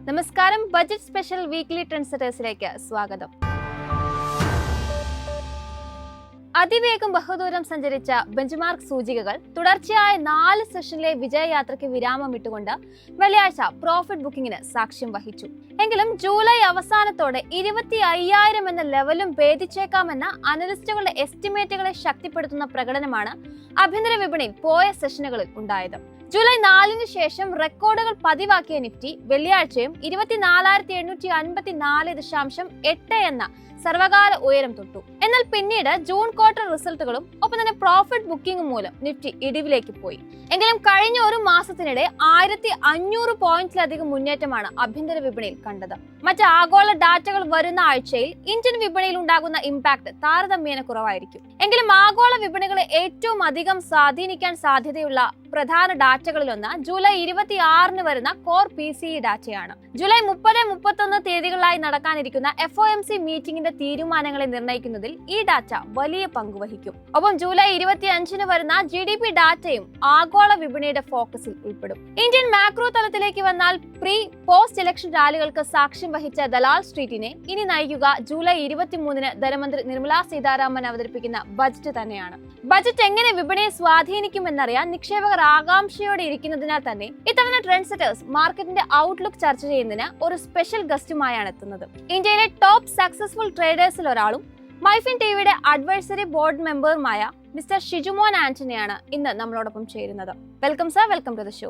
നമസ്കാരം. Budget special weekly trend സെറ്റേഴ്സിലേക്ക് സ്വാഗതം. അതിവേഗം ബഹുദൂരം സഞ്ചരിച്ച ബെഞ്ച്മാർക്ക് സൂചികകൾ തുടർച്ചയായ 4 സെഷനിലെ വിജയയാത്രയ്ക്ക് വിരാമമിട്ടുകൊണ്ട് വെള്ളിയാഴ്ച പ്രോഫിറ്റ് ബുക്കിംഗിന് സാക്ഷ്യം വഹിച്ചു. എങ്കിലും ജൂലൈ അവസാനത്തോടെ 25,000 എന്ന ലെവലും ഭേദിച്ചേക്കാമെന്ന അനലിസ്റ്റുകളുടെ എസ്റ്റിമേറ്റുകളെ ശക്തിപ്പെടുത്തുന്ന പ്രകടനമാണ് ആഭ്യന്തര വിപണിയിൽ പോയ സെഷനുകളിൽ ഉണ്ടായത്. ജൂലൈ 4 ശേഷം റെക്കോർഡുകൾ പതിവാക്കിയ നിഫ്റ്റി വെള്ളിയാഴ്ചയും 24,854.8 എന്ന സർവകാല ഉയരം തൊട്ടു. എന്നാൽ പിന്നീട് ജൂൺ ക്വാർട്ടർ റിസൾട്ടുകളും ഒപ്പം തന്നെ പ്രോഫിറ്റ് ബുക്കിംഗും മൂലം നിഫ്റ്റി ഇടിവിലേക്ക് പോയി. എങ്കിലും കഴിഞ്ഞ ഒരു മാസത്തിനിടെ 1,500 പോയിന്റിലധികം മുന്നേറ്റമാണ് ആഭ്യന്തര വിപണിയിൽ കണ്ടത്. മറ്റ് ആഗോള ഡാറ്റകൾ വരുന്ന ആഴ്ചയിൽ ഇന്ത്യൻ വിപണിയിൽ ഉണ്ടാകുന്ന ഇമ്പാക്ട് താരതമ്യേന കുറവായിരിക്കും. എങ്കിലും ആഗോള വിപണികളെ ഏറ്റവും അധികം സ്വാധീനിക്കാൻ സാധ്യതയുള്ള പ്രധാന ഡാറ്റകളിലൊന്ന് ജൂലൈ 26 വരുന്ന കോർ PCE ഡാറ്റയാണ്. ജൂലൈ 30-31 തീയതികളിലായി നടക്കാനിരിക്കുന്ന FOMC മീറ്റിംഗിന്റെ തീരുമാനങ്ങളെ നിർണ്ണയിക്കുന്നതിൽ ഈ ഡാറ്റ വലിയ പങ്കുവഹിക്കും. ഒപ്പം ജൂലൈ 25 വരുന്ന GDP ഡാറ്റയും ആഗോള വിപണിയുടെ ഫോക്കസിൽ ഉൾപ്പെടും. ഇന്ത്യൻ മാക്രോ തലത്തിലേക്ക് വന്നാൽ പ്രീ പോസ്റ്റ് ഇലക്ഷൻ റാലികൾക്ക് സാക്ഷ്യം വഹിച്ച ദലാൽ സ്ട്രീറ്റിനെ ഇനി നയിക്കുക ജൂലൈ 23 ധനമന്ത്രി നിർമ്മലാ സീതാരാമൻ അവതരിപ്പിക്കുന്ന ബജറ്റ് തന്നെയാണ്. ബജറ്റ് എങ്ങനെ വിപണിയെ സ്വാധീനിക്കുമെന്നറിയാൻ നിക്ഷേപകർ ആകാംക്ഷയോടെ ഇരിക്കുന്നതിനാൽ തന്നെ ഇത്തവണ ട്രെൻഡ് സെറ്റേഴ്സ് മാർക്കറ്റിന്റെ ഔട്ട്ലുക്ക് ചർച്ച ചെയ്യുന്നതിന് ഒരു സ്പെഷ്യൽ ഗസ്റ്റുമായാണ് എത്തുന്നത്. ഇന്ത്യയിലെ ടോപ്പ് സക്സസ്ഫുൾ ട്രേഡേഴ്സിൽ ഒരാളും മൈഫിൻ ടിവിയുടെ അഡ്വൈസറി ബോർഡ് മെമ്പറുമായ മിസ്റ്റർ ഷിജുമോൻ ആന്റണിയാണ് ഇന്ന് നമ്മളോടൊപ്പം ചേരുന്നത്. Welcome sir, welcome to the show.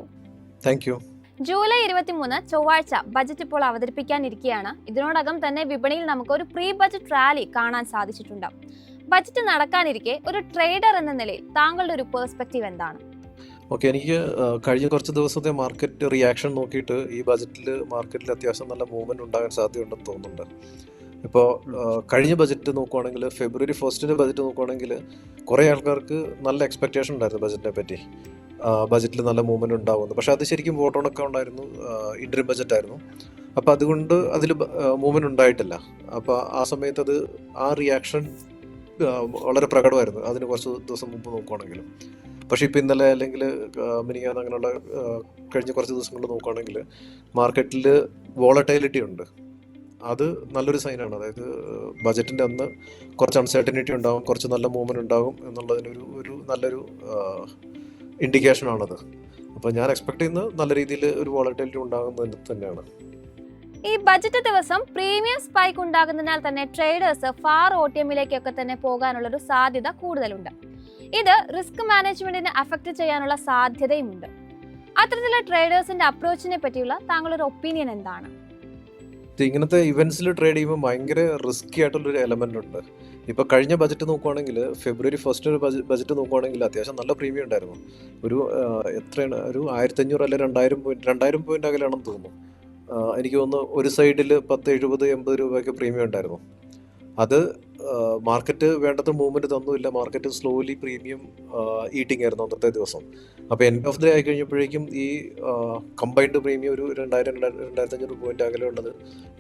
Thank you. July 23 ചൊവ്വാഴ്ച ബജറ്റ് ഇപ്പോൾ അവതരിപ്പിക്കാനിരിക്കുകയാണ്. ഇതിനോടകം തന്നെ വിപണിയിൽ നമുക്ക് ഒരു പ്രീ ബജറ്റ് റാലി കാണാൻ സാധിച്ചിട്ടുണ്ട്. ബജറ്റ് നടക്കാനിരിക്കെ ഒരു ട്രേഡർ എന്ന നിലയിൽ താങ്കളുടെ ഒരു പെർസ്പെക്റ്റീവ് എന്താണ്? ഓക്കെ, എനിക്ക് കഴിഞ്ഞ കുറച്ച് ദിവസത്തെ മാർക്കറ്റ് റിയാക്ഷൻ നോക്കിയിട്ട് ഈ മാർക്കറ്റിൽ അത്യാവശ്യം നല്ല മൂവ്മെന്റ് ഉണ്ടാകാൻ സാധ്യതയുണ്ടെന്ന് തോന്നുന്നുണ്ട്. ഇപ്പോൾ കഴിഞ്ഞ ബജറ്റ് നോക്കുവാണെങ്കിൽ ഫെബ്രുവരി 1 ബജറ്റ് നോക്കുവാണെങ്കിൽ കുറേ ആൾക്കാർക്ക് നല്ല എക്സ്പെക്റ്റേഷൻ ഉണ്ടായിരുന്നു ബജറ്റിനെ പറ്റി. ബജറ്റിൽ നല്ല മൂവ്മെന്റ് ഉണ്ടാവുന്നു. പക്ഷെ അത് ശരിക്കും വോട്ട് ഓൺ ഒക്കെ ഉണ്ടായിരുന്നു, ഇൻട്രീം ബജറ്റ് ആയിരുന്നു. അപ്പോൾ അതുകൊണ്ട് അതിൽ മൂവ്മെന്റ് ഉണ്ടായിട്ടില്ല. അപ്പോൾ ആ സമയത്ത് ആ റിയാക്ഷൻ വളരെ പ്രകടമായിരുന്നു അതിന് കുറച്ച് ദിവസം മുമ്പ് നോക്കുവാണെങ്കിലും. പക്ഷേ ഇപ്പോൾ ഇന്നലെ അല്ലെങ്കിൽ മിനിങ്ങാന്ന് അങ്ങനെയുള്ള കഴിഞ്ഞ കുറച്ച് ദിവസങ്ങൾ നോക്കുകയാണെങ്കിൽ മാർക്കറ്റിൽ വോളറ്റൈലിറ്റി ഉണ്ട്. അത് നല്ലൊരു സൈനാണ്. അതായത് ബജറ്റിൻ്റെ അന്ന് കുറച്ച് അൺസർട്ടനിറ്റി ഉണ്ടാകും, കുറച്ച് നല്ല മൂവ്മെൻറ്റ് ഉണ്ടാകും എന്നുള്ളതിനൊരു നല്ലൊരു ഇൻഡിക്കേഷനാണത്. അപ്പോൾ ഞാൻ എക്സ്പെക്ട് ചെയ്യുന്നത് നല്ല രീതിയിൽ ഒരു വോളറ്റൈലിറ്റി ഉണ്ടാകുന്നത് തന്നെയാണ്. ഈ ബജറ്റ് ദിവസം പ്രീമിയം സ്പൈക്ക് ഉണ്ടാകുന്നതിനാൽ തന്നെ ട്രേഡേഴ്സ് ഫാർ OTMലേക്കൊക്കെ തന്നെ പോകാനുള്ളൊരു സാധ്യത കൂടുതലുണ്ട്. ഇത് റിസ്ക് മാനേജ്മെന്റിനെ അഫക്റ്റ് ചെയ്യാനുള്ള സാധ്യതയുമുണ്ട്. അത്തരത്തിലുള്ള ട്രേഡേഴ്സിന്റെ അപ്രോച്ചിനെ പറ്റിയുള്ള താങ്കളുടെ ഒപ്പീനിയൻ എന്താണ്? ഇങ്ങനത്തെ ഇവന്റ്സിൽ ട്രേഡ് ചെയ്യുമ്പോൾ ഭയങ്കര റിസ്കി ആയിട്ടുള്ളൊരു എലമെന്റ് ഉണ്ട്. ഇപ്പോൾ കഴിഞ്ഞ ബജറ്റ് നോക്കുവാണെങ്കിൽ ഫെബ്രുവരി 1 ബജറ്റ് നോക്കുവാണെങ്കിൽ അത്യാവശ്യം നല്ല പ്രീമിയം ഉണ്ടായിരുന്നു. എത്രയാണ്, ഒരു 1,500 അല്ലെങ്കിൽ 2,000 പോയിന്റ് അകലെയാണെന്ന് തോന്നുന്നു. എനിക്ക് തോന്നുന്നു ഒരു സൈഡിൽ 10, 70, 80 രൂപയൊക്കെ പ്രീമിയം ഉണ്ടായിരുന്നു. അത് മാർക്കറ്റ് വേണ്ടത്ര മൂവ്മെൻറ്റ് തന്നുമില്ല. മാർക്കറ്റ് സ്ലോലി പ്രീമിയം ഈറ്റിംഗ് ആയിരുന്നു അന്നത്തെ ദിവസം. അപ്പോൾ എൻഡ് ഓഫ് ദി ആയി കഴിഞ്ഞപ്പോഴേക്കും ഈ കമ്പൈൻഡ് പ്രീമിയം ഒരു 2,000-2,500 പോയിന്റ് അകലെയുള്ളത്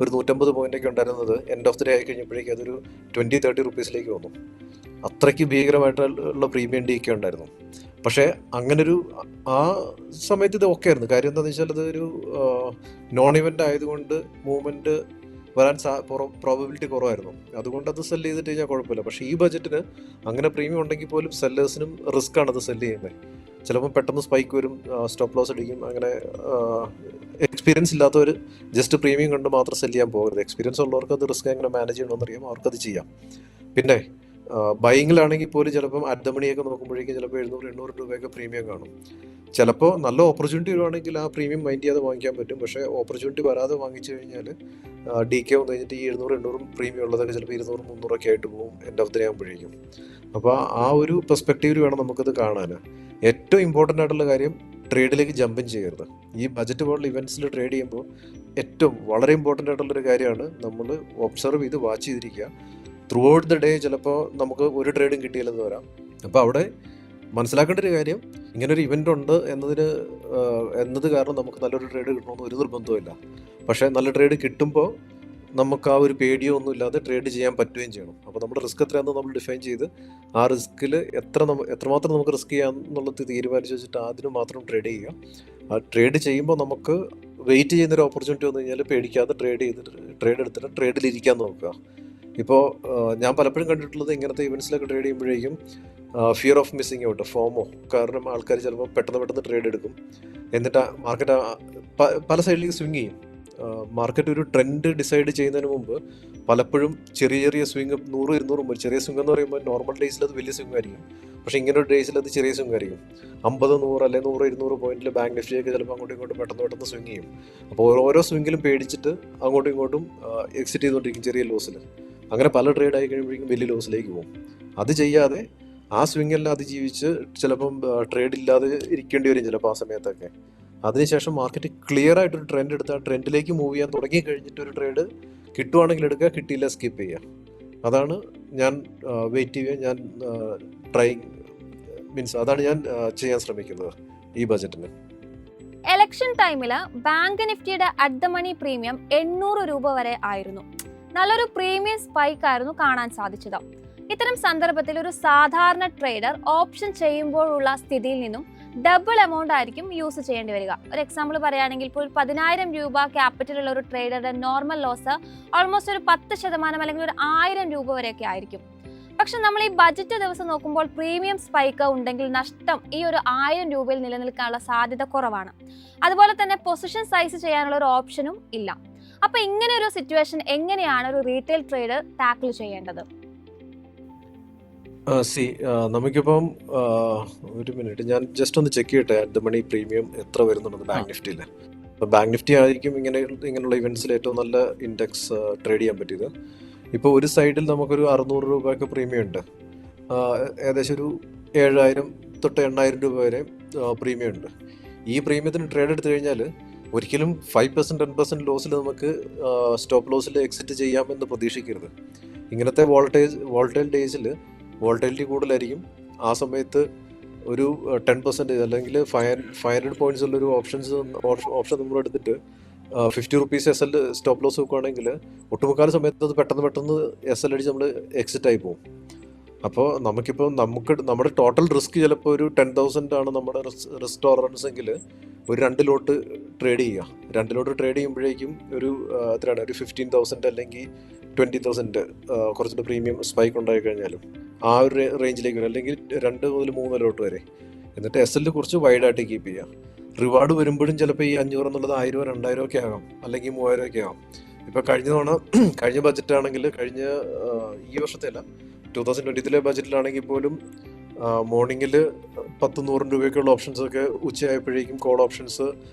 ഒരു 150 പോയിൻ്റൊക്കെ ഉണ്ടായിരുന്നത് എൻഡ് ഓഫ് ദി ആയി കഴിഞ്ഞപ്പോഴേക്കും അതൊരു 20-30 റുപ്പീസിലേക്ക് വന്നു. അത്രയ്ക്ക് ഭീകരമായിട്ടുള്ള പ്രീമിയം ഡീക്കെ ഉണ്ടായിരുന്നു. പക്ഷേ അങ്ങനൊരു ആ സമയത്ത് ഇത് ഓക്കെ ആയിരുന്നു. കാര്യം എന്താണെന്ന് വെച്ചാൽ അതൊരു നോൺ ഇവൻ്റ് ആയതുകൊണ്ട് മൂവ്മെൻറ്റ് വരാൻ പ്രോബബിലിറ്റി കുറവായിരുന്നു. അതുകൊണ്ട് അത് സെല്ല് ചെയ്തിട്ട് കഴിഞ്ഞാൽ കുഴപ്പമില്ല. പക്ഷേ ഈ ബജറ്റിന് അങ്ങനെ പ്രീമിയം ഉണ്ടെങ്കിൽ പോലും സെല്ലേഴ്സിനും റിസ്ക് ആണ് അത് സെല്ല് ചെയ്യുന്നത്. ചിലപ്പോൾ പെട്ടെന്ന് സ്പൈക്ക് വരും, സ്റ്റോപ്പ് ലോസ് അടിക്കും. അങ്ങനെ എക്സ്പീരിയൻസ് ഇല്ലാത്തവർ ജസ്റ്റ് പ്രീമിയം കൊണ്ട് മാത്രം സെല്ല് ചെയ്യാൻ പോകരുത്. എക്സ്പീരിയൻസ് ഉള്ളവർക്ക് അത് റിസ്ക് എങ്ങനെ മാനേജ് ചെയ്യണമെന്നറിയാം, അവർക്കത് ചെയ്യാം. പിന്നെ ബൈങ്ങിലാണെങ്കിൽ പോലും ചിലപ്പം അഡ്മണിയൊക്കെ നോക്കുമ്പോഴേക്കും ചിലപ്പോൾ 700-800 രൂപയൊക്കെ പ്രീമിയം കാണും. ചിലപ്പോൾ നല്ല ഓപ്പർച്യൂണിറ്റി വരുവാണെങ്കിൽ ആ പ്രീമിയം മൈൻഡ് ചെയ്യാതെ വാങ്ങിക്കാൻ പറ്റും. പക്ഷേ ഓപ്പർച്യൂണിറ്റി വരാതെ വാങ്ങിച്ചു കഴിഞ്ഞാൽ DK വന്നു കഴിഞ്ഞിട്ട് ഈ 700-800 പ്രീമിയം ഉള്ളതൊക്കെ ചിലപ്പോൾ 200-300 ആയിട്ട് പോകും എൻഡ് ഓഫ് ദി ഡേ ആകുമ്പോഴേക്കും. അപ്പോൾ ആ ഒരു പെർസ്പെക്റ്റീവിൽ വേണം നമുക്കത് കാണാൻ. ഏറ്റവും ഇമ്പോർട്ടൻ്റ് ആയിട്ടുള്ള കാര്യം ട്രേഡിലേക്ക് ജമ്പിൻ ചെയ്യരുത്. ഈ ബജറ്റ് പോലുള്ള ഇവൻറ്റ്സിൽ ട്രേഡ് ചെയ്യുമ്പോൾ വളരെ ഇമ്പോർട്ടൻ്റ് ആയിട്ടുള്ളൊരു കാര്യമാണ് നമ്മൾ ഒബ്സർവ് ചെയ്ത് വാച്ച് ചെയ്തിരിക്കുക. ത്രൂ ഔട്ട് ദ ഡേ ചിലപ്പോൾ നമുക്ക് ഒരു ട്രേഡും കിട്ടിയില്ലെന്ന് വരാം. അപ്പോൾ അവിടെ മനസ്സിലാക്കേണ്ട ഒരു കാര്യം, ഇങ്ങനൊരു ഇവൻ്റ് ഉണ്ട് എന്നത് കാരണം നമുക്ക് നല്ലൊരു ട്രേഡ് കിട്ടണമെന്ന് ഒരു നിർബന്ധമില്ല. പക്ഷേ നല്ല ട്രേഡ് കിട്ടുമ്പോൾ നമുക്ക് ആ ഒരു പേടിയോ ഒന്നും ഇല്ലാതെ ട്രേഡ് ചെയ്യാൻ പറ്റുകയും ചെയ്യണം. അപ്പോൾ നമ്മുടെ റിസ്ക് എത്രയാണെന്ന് നമ്മൾ ഡിഫൈൻ ചെയ്ത് ആ റിസ്കിൽ എത്രമാത്രം നമുക്ക് റിസ്ക് ചെയ്യാം എന്നുള്ളത് തീരുമാനിച്ച് വെച്ചിട്ട് അതിന് മാത്രം ട്രേഡ് ചെയ്യുക. ആ ട്രേഡ് ചെയ്യുമ്പോൾ നമുക്ക് വെയിറ്റ് ചെയ്യുന്നൊരു ഓപ്പർച്യൂണിറ്റി വന്നു കഴിഞ്ഞാൽ പേടിക്കാതെ ട്രേഡ് എടുത്തിട്ട് ട്രേഡിലിരിക്കാൻ നോക്കുക. ഇപ്പോൾ ഞാൻ പലപ്പോഴും കണ്ടിട്ടുള്ളത് ഇങ്ങനത്തെ ഇവൻറ്റ്സിലൊക്കെ ട്രേഡ് ചെയ്യുമ്പോഴേക്കും fear of missing out, FOMO, കാരണം ആൾക്കാർ ചിലപ്പോൾ പെട്ടെന്ന് ട്രേഡ് എടുക്കും, എന്നിട്ട് മാർക്കറ്റ് പല സൈഡിലേക്ക് സ്വിങ് ചെയ്യും. മാർക്കറ്റ് ഒരു ട്രെൻഡ് ഡിസൈഡ് ചെയ്യുന്നതിന് മുമ്പ് പലപ്പോഴും ചെറിയ സ്വിങ് 100-200 ചെറിയ സ്വിങ് എന്ന് പറയുമ്പോൾ നോർമൽ ഡേയ്സിൽ അത് വലിയ സ്വിങ് ആയിരിക്കും. പക്ഷേ ഇങ്ങനെ ഒരു ഡേയ്സിൽ അത് ചെറിയ സ്വിങ് ആയിരിക്കും. 50-100 അല്ലെങ്കിൽ 100-200 പോയിന്റിൽ ബാങ്ക് നിഫ്റ്റിയൊക്കെ ചിലപ്പോൾ അങ്ങോട്ടും ഇങ്ങോട്ടും പെട്ടെന്ന് സ്വിങ് ചെയ്യും. അപ്പോൾ ഓരോ സ്വിങ്ങിലും പേടിച്ചിട്ട് അങ്ങോട്ടും ഇങ്ങോട്ടും എക്സിറ്റ് ചെയ്തുകൊണ്ടിരിക്കും ചെറിയ ലോസിൽ. അങ്ങനെ പല ട്രേഡ് ആയി കഴിയുമ്പോഴേക്കും വലിയ ലോസിലേക്ക് പോകും. അത് ചെയ്യാതെ ആ സ്വിങ്ങെല്ലാം അതിജീവിച്ച് ചിലപ്പം ട്രേഡ് ഇല്ലാതെ ഇരിക്കേണ്ടി വരും ചിലപ്പോൾ ആ സമയത്തൊക്കെ. അതിനുശേഷം മാർക്കറ്റ് ക്ലിയർ ആയിട്ടൊരു ട്രെൻഡ് എടുത്ത് ആ ട്രെൻഡിലേക്ക് മൂവ് ചെയ്യാൻ തുടങ്ങി കഴിഞ്ഞിട്ട് ഒരു ട്രേഡ് കിട്ടുവാണെങ്കിൽ എടുക്കുക, കിട്ടിയില്ല സ്കിപ്പ് ചെയ്യുക. അതാണ് ഞാൻ വെയിറ്റ് ചെയ്യുക, ഞാൻ അതാണ് ഞാൻ ചെയ്യാൻ ശ്രമിക്കുന്നത് ഈ ബജറ്റിന്. ഇലക്ഷൻ ടൈമില് ബാങ്ക് നിഫ്റ്റിയുടെ അറ്റ് ദ മണി പ്രീമിയം 800 രൂപ വരെ ആയിരുന്നു. നല്ലൊരു പ്രീമിയം സ്പൈക്ക് ആയിരുന്നു കാണാൻ സാധിച്ചത്. ഇത്തരം സന്ദർഭത്തിൽ ഒരു സാധാരണ ട്രേഡർ ഓപ്ഷൻ ചെയ്യുമ്പോഴുള്ള സ്ഥിതിയിൽ നിന്നും ഡബിൾ എമൗണ്ട് ആയിരിക്കും യൂസ് ചെയ്യേണ്ടി വരിക. ഒരു എക്സാമ്പിൾ പറയുകയാണെങ്കിൽ ഇപ്പോൾ 10,000 രൂപ ക്യാപിറ്റൽ ഉള്ള ഒരു ട്രേഡറുടെ നോർമൽ ലോസ് ഓൾമോസ്റ്റ് ഒരു 10% അല്ലെങ്കിൽ ഒരു 1000 രൂപ വരെയൊക്കെ ആയിരിക്കും. പക്ഷെ നമ്മൾ ഈ ബജറ്റ് ദിവസം നോക്കുമ്പോൾ പ്രീമിയം സ്പൈക്ക് ഉണ്ടെങ്കിൽ നഷ്ടം ഈ ഒരു 1000 രൂപയിൽ നിലനിൽക്കാനുള്ള സാധ്യത കുറവാണ്. അതുപോലെ തന്നെ പൊസിഷൻ സൈസ് ചെയ്യാനുള്ള ഒരു ഓപ്ഷനും ഇല്ല. അപ്പൊ ഇങ്ങനെ ഒരു സിറ്റുവേഷൻ എങ്ങനെയാണ് ഒരു റീറ്റെയിൽ ട്രേഡർ ടാക്കിൾ ചെയ്യേണ്ടത്? നമുക്കിപ്പം ഒരു മിനിറ്റ് ഞാൻ ജസ്റ്റ് ഒന്ന് ചെക്ക് ചെയ്യട്ടെ അറ്റ് ദ മണി പ്രീമിയം എത്ര വരുന്നുണ്ടെന്ന് ബാങ്ക് നിഫ്റ്റിയിൽ. അപ്പോൾ ബാങ്ക് നിഫ്റ്റി ആയിരിക്കും ഇങ്ങനെയുള്ള ഇവൻറ്റ്സിൽ ഏറ്റവും നല്ല ഇൻഡെക്സ് ട്രേഡ് ചെയ്യാൻ പറ്റിയത്. ഇപ്പോൾ ഒരു സൈഡിൽ നമുക്കൊരു 600 രൂപയൊക്കെ പ്രീമിയം ഉണ്ട്. ഏകദേശം ഒരു 7,000 തൊട്ട് 8,000 രൂപ വരെ പ്രീമിയം ഉണ്ട്. ഈ പ്രീമിയത്തിന് ട്രേഡ് എടുത്തു കഴിഞ്ഞാൽ ഒരിക്കലും 5% 10% ലോസിൽ നമുക്ക് സ്റ്റോപ്പ് ലോസിൽ എക്സിറ്റ് ചെയ്യാമെന്ന് പ്രതീക്ഷിക്കരുത്. ഇങ്ങനത്തെ വോൾട്ടൈൽ ഡേയ്സിൽ വോൾട്ടൈലിറ്റി കൂടുതലായിരിക്കും. ആ സമയത്ത് ഒരു 10% അല്ലെങ്കിൽ 500 പോയിന്റ്സ് ഉള്ളൊരു ഓപ്ഷൻ നമ്മൾ എടുത്തിട്ട് 50 റുപ്പീസ് SL സ്റ്റോപ്പ് ലോസ് വെക്കുകയാണെങ്കിൽ ഒട്ടുമുക്കാൽ സമയത്ത് അത് പെട്ടെന്ന് SL അടിച്ച് നമ്മൾ എക്സിറ്റ് ആയി പോകും. അപ്പോൾ നമ്മുടെ ടോട്ടൽ റിസ്ക് ചിലപ്പോൾ ഒരു 10,000 ആണ് നമ്മുടെ റിസ്ക് ടോളറൻസ് എങ്കിൽ ഒരു 2 ലോട്ട് ട്രേഡ് ചെയ്യുക. 2 ലോട്ട് ട്രേഡ് ചെയ്യുമ്പോഴേക്കും ഒരു എത്രയാണ്, ഒരു 15,000 അല്ലെങ്കിൽ 20,000 കുറച്ചുകൂടെ പ്രീമിയം സ്പൈക്ക് ഉണ്ടായി കഴിഞ്ഞാലും ആ ഒരു റേഞ്ചിലേക്ക് വരും, അല്ലെങ്കിൽ 2 മുതൽ 3 ലോട്ട് വരെ. എന്നിട്ട് SL കുറച്ച് വൈഡായിട്ട് കീപ്പ് ചെയ്യുക. റിവാർഡ് വരുമ്പോഴും ചിലപ്പോൾ ഈ 500 എന്നുള്ളത് 1,000 2,000 ഒക്കെ ആകാം, അല്ലെങ്കിൽ 3,000 ഒക്കെ ആകാം. ഇപ്പോൾ കഴിഞ്ഞ ബജറ്റ് ആണെങ്കിൽ ഈ വർഷത്തെ അല്ല 2023 ബജറ്റിലാണെങ്കിൽ പോലും മോർണിംഗിൽ 10-100 രൂപയ്ക്കുള്ള ഓപ്ഷൻസൊക്കെ ഉച്ചയായപ്പോഴേക്കും കോൾ ഓപ്ഷൻസ്